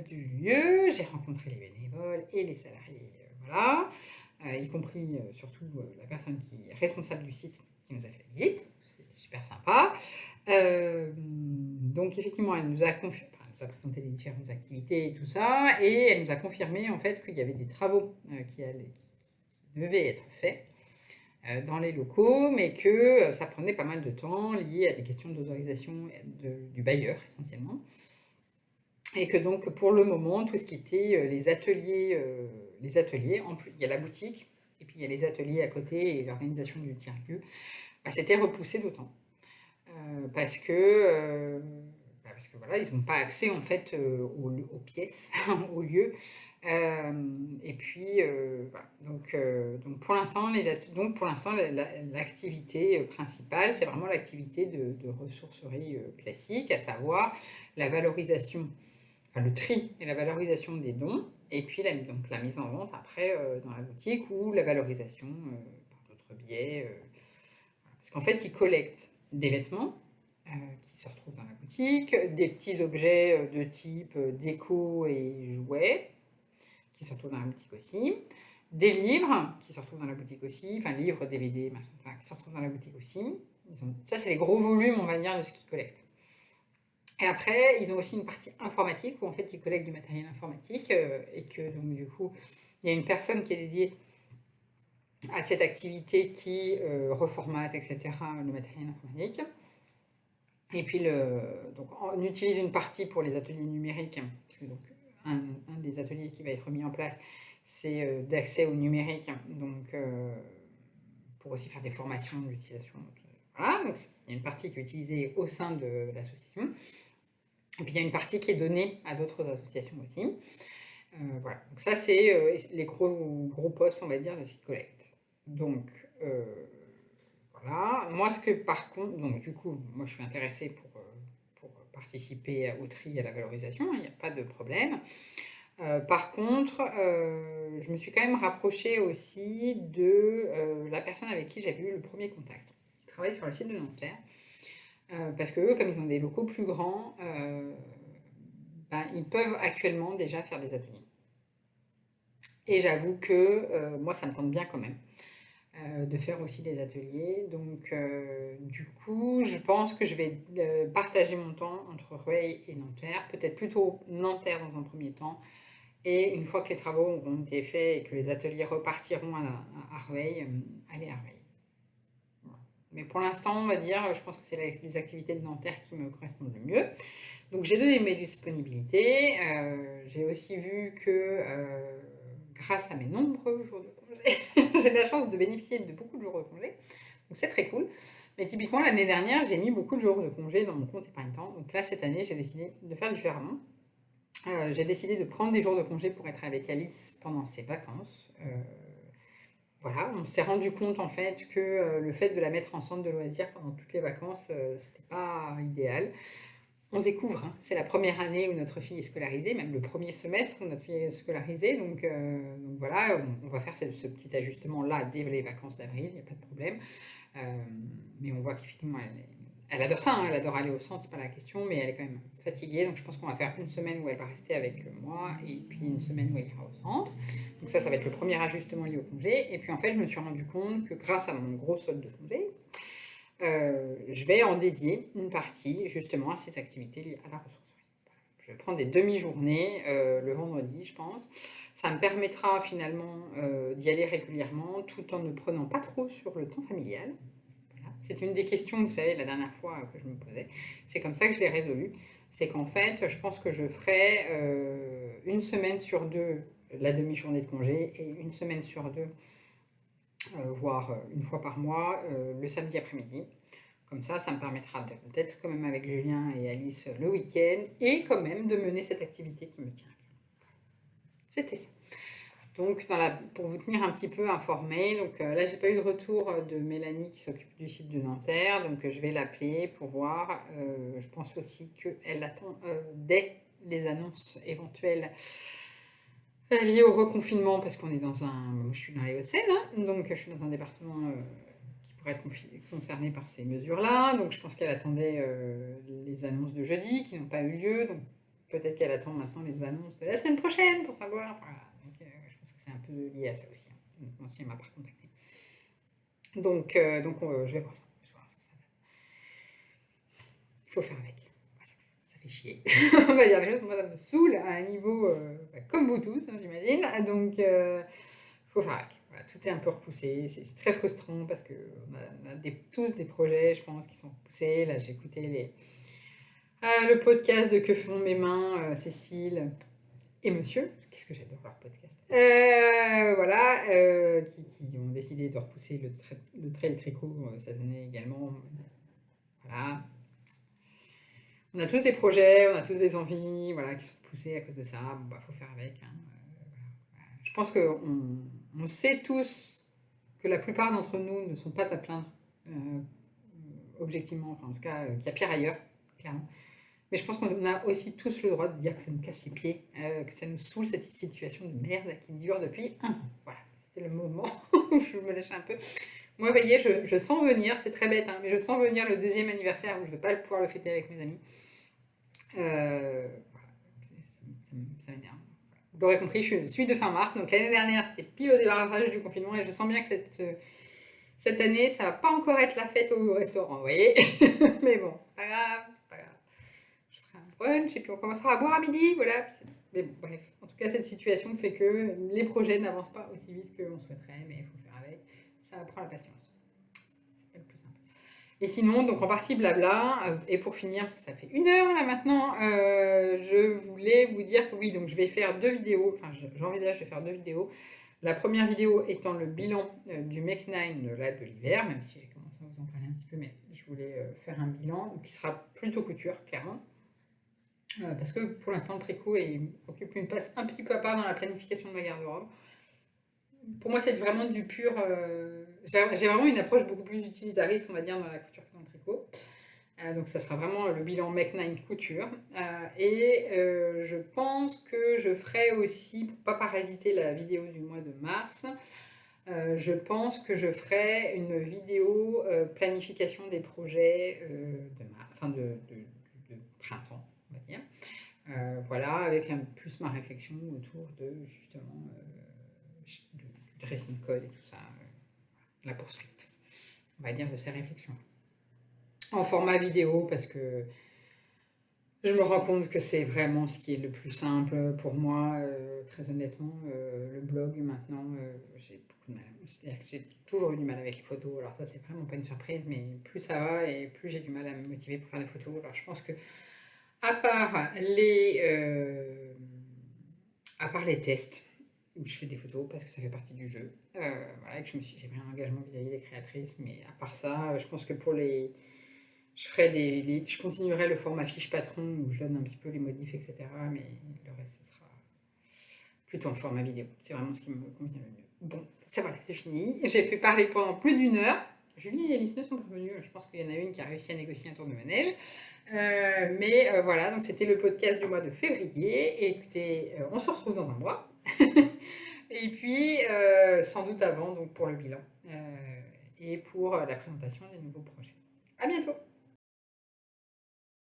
S1: du lieu, j'ai rencontré les bénévoles et les salariés, voilà, y compris surtout la personne qui est responsable du site qui nous a fait la visite. C'était super sympa. Donc, effectivement, elle nous a présenté les différentes activités et tout ça, et elle nous a confirmé en fait qu'il y avait des travaux qui devaient être faits dans les locaux, mais que ça prenait pas mal de temps lié à des questions d'autorisation du bailleur essentiellement. Et que donc pour le moment, tout ce qui était les ateliers, en plus, il y a la boutique, et puis il y a les ateliers à côté et l'organisation du tiers-lieu, c'était repoussé d'autant. Parce que voilà, ils n'ont pas accès en fait aux pièces, aux lieux. Et puis voilà. Donc pour l'instant, l'activité principale, c'est vraiment l'activité de ressourcerie classique, à savoir la valorisation, le tri et la valorisation des dons, et puis la mise en vente après dans la boutique, ou la valorisation par d'autres biais. Parce qu'en fait, ils collectent des vêtements qui se retrouvent dans la boutique, des petits objets de type déco et jouets qui se retrouvent dans la boutique aussi, des livres qui se retrouvent dans la boutique aussi, enfin livres, DVD, machin, qui se retrouvent dans la boutique aussi. Ça, c'est les gros volumes, on va dire, de ce qu'ils collectent. Et après, ils ont aussi une partie informatique où en fait ils collectent du matériel informatique et que donc du coup, il y a une personne qui est dédiée à cette activité qui reformate, etc., le matériel informatique. Et puis, donc, on utilise une partie pour les ateliers numériques, parce que donc, un des ateliers qui va être mis en place, c'est d'accès au numérique, donc pour aussi faire des formations d'utilisation Voilà, donc il y a une partie qui est utilisée au sein de l'association. Et puis il y a une partie qui est donnée à d'autres associations aussi. Voilà, donc ça c'est les gros postes, on va dire, de Seed Collect. Donc voilà, moi ce que par contre, donc du coup, moi je suis intéressée pour participer au tri et à la valorisation, il n'y a pas de problème. Par contre, je me suis quand même rapprochée aussi de la personne avec qui j'avais eu le premier contact. Qui travaille sur le site de Nanterre. Parce que eux, comme ils ont des locaux plus grands, ben, ils peuvent actuellement déjà faire des ateliers. Et j'avoue que moi, ça me tente bien quand même de faire aussi des ateliers. Donc, du coup, je pense que je vais partager mon temps entre Rueil et Nanterre. Peut-être plutôt Nanterre dans un premier temps. Et une fois que les travaux auront été faits et que les ateliers repartiront à Rueil, aller à Rueil. Mais pour l'instant, on va dire, je pense que c'est les activités de Nanterre qui me correspondent le mieux. Donc j'ai donné mes disponibilités. J'ai aussi vu que grâce à mes nombreux jours de congé, j'ai la chance de bénéficier de beaucoup de jours de congé. Donc c'est très cool. Mais typiquement, l'année dernière, j'ai mis beaucoup de jours de congé dans mon compte épargne-temps. Donc là, cette année, j'ai décidé de faire différemment. J'ai décidé de prendre des jours de congé pour être avec Alice pendant ses vacances. Voilà, on s'est rendu compte en fait que le fait de la mettre en centre de loisirs pendant toutes les vacances, c'était pas idéal. On découvre, hein, c'est la première année où notre fille est scolarisée, même le premier semestre où notre fille est scolarisée, donc voilà, on va faire ce petit ajustement-là dès les vacances d'avril, il n'y a pas de problème. Mais on voit qu'effectivement, elle adore ça, hein, elle adore aller au centre, c'est pas la question, mais elle est quand même fatiguée, donc je pense qu'on va faire une semaine où elle va rester avec moi, et puis une semaine où elle ira au centre. Donc ça va être le premier ajustement lié au congé. Et puis en fait, je me suis rendu compte que grâce à mon gros solde de congé, je vais en dédier une partie justement à ces activités liées à la ressourcerie. Je vais prendre des demi-journées le vendredi, je pense. Ça me permettra finalement d'y aller régulièrement tout en ne prenant pas trop sur le temps familial. Voilà. C'est une des questions, vous savez, la dernière fois que je me posais. C'est comme ça que je l'ai résolu. C'est qu'en fait, je pense que je ferai une semaine sur deux la demi-journée de congé et une semaine sur deux, voire une fois par mois, le samedi après-midi. Comme ça me permettra d'être quand même avec Julien et Alice le week-end et quand même de mener cette activité qui me tient à cœur. C'était ça. Donc, pour vous tenir un petit peu informé, donc là, j'ai pas eu de retour de Mélanie qui s'occupe du site de Nanterre, donc je vais l'appeler pour voir. Je pense aussi qu'elle attend dès les annonces éventuelles liées au reconfinement, parce qu'on est je suis dans les Hauts-de-Seine, hein, donc je suis dans un département qui pourrait être concerné par ces mesures-là. Donc je pense qu'elle attendait les annonces de jeudi qui n'ont pas eu lieu, donc peut-être qu'elle attend maintenant les annonces de la semaine prochaine pour savoir. Enfin, voilà. Donc, je pense que c'est un peu lié à ça aussi. Hein. Donc, si elle m'a pas contacté. Donc je vais voir ça. Je vais voir ce que ça donne. Il faut faire avec. Ça fait chier. On va dire les choses. Moi, ça me saoule à un niveau comme vous tous, hein, j'imagine. Donc, il faut faire avec. Voilà, tout est un peu repoussé. C'est très frustrant parce qu'on a tous des projets, je pense, qui sont repoussés. Là, j'ai écouté le podcast de Que font mes mains, Cécile et Monsieur. Qu'est-ce que j'adore leur podcast. Voilà, qui ont décidé de repousser le trail tricot cette année également. Voilà. On a tous des projets, on a tous des envies, voilà, qui sont poussées à cause de ça. Bon, bah, faut faire avec. Hein. Voilà. Je pense qu'on sait tous que la plupart d'entre nous ne sont pas à plaindre, objectivement, enfin, en tout cas, qu'il y a pire ailleurs, clairement. Mais je pense qu'on a aussi tous le droit de dire que ça nous casse les pieds, que ça nous saoule cette situation de merde qui dure depuis 1 an. Voilà, c'était le moment où je me lâchais un peu. Moi, vous voyez, je sens venir, c'est très bête, hein, mais je sens venir le 2e anniversaire où je ne vais pas pouvoir le fêter avec mes amis. Voilà, ça m'énerve. Vous l'aurez compris, je suis suite de fin mars, donc l'année dernière c'était pile au démarrage du confinement et je sens bien que cette année ça va pas encore être la fête au restaurant, vous voyez. Mais bon, pas grave. Je ferai un brunch et puis on commencera à boire à midi, voilà. Mais bon, bref, en tout cas cette situation fait que les projets n'avancent pas aussi vite qu'on souhaiterait, mais il faut faire avec. Ça apprend la patience. C'est le plus simple. Et sinon, donc en partie blabla, et pour finir, parce que ça fait 1 heure là maintenant, je voulais vous dire que oui, donc je vais faire 2 vidéos, enfin j'envisage de faire 2 vidéos. La première vidéo étant le bilan du Make 9 de l'hiver, même si j'ai commencé vous en parler un petit peu, mais je voulais faire un bilan qui sera plutôt couture, clairement. Parce que pour l'instant, le tricot occupe une place un petit peu à part dans la planification de ma garde-robe. Pour moi, c'est vraiment du pur. J'ai vraiment une approche beaucoup plus utilitariste, on va dire, dans la couture que dans le tricot. Donc, ça sera vraiment le bilan Make 9 couture. Je pense que je ferai aussi, pour ne pas parasiter la vidéo du mois de mars, je pense que je ferai une vidéo planification des projets de printemps, on va dire. Voilà, avec plus ma réflexion autour de justement du dressing code et tout ça, la poursuite, on va dire, de ces réflexions. En format vidéo, parce que je me rends compte que c'est vraiment ce qui est le plus simple pour moi, très honnêtement. Le blog, maintenant, j'ai beaucoup de mal. C'est-à-dire que j'ai toujours eu du mal avec les photos. Alors ça, c'est vraiment pas une surprise, mais plus ça va et plus j'ai du mal à me motiver pour faire des photos. Alors je pense que, à part les tests, où je fais des photos parce que ça fait partie du jeu, voilà, que j'ai pris un engagement vis-à-vis des créatrices, mais à part ça, je pense que pour les... Je continuerai le format fiche patron où je donne un petit peu les modifs, etc. Mais le reste, ce sera plutôt en format vidéo. C'est vraiment ce qui me convient le mieux. Bon, ça voilà, c'est fini. J'ai fait parler pendant plus d'une heure. Julie et Alice ne sont pas venues. Je pense qu'il y en a une qui a réussi à négocier un tour de manège. Voilà, donc c'était le podcast du mois de février. Et écoutez, on se retrouve dans un mois. Et puis, sans doute avant, donc pour le bilan et pour la présentation des nouveaux projets. À bientôt!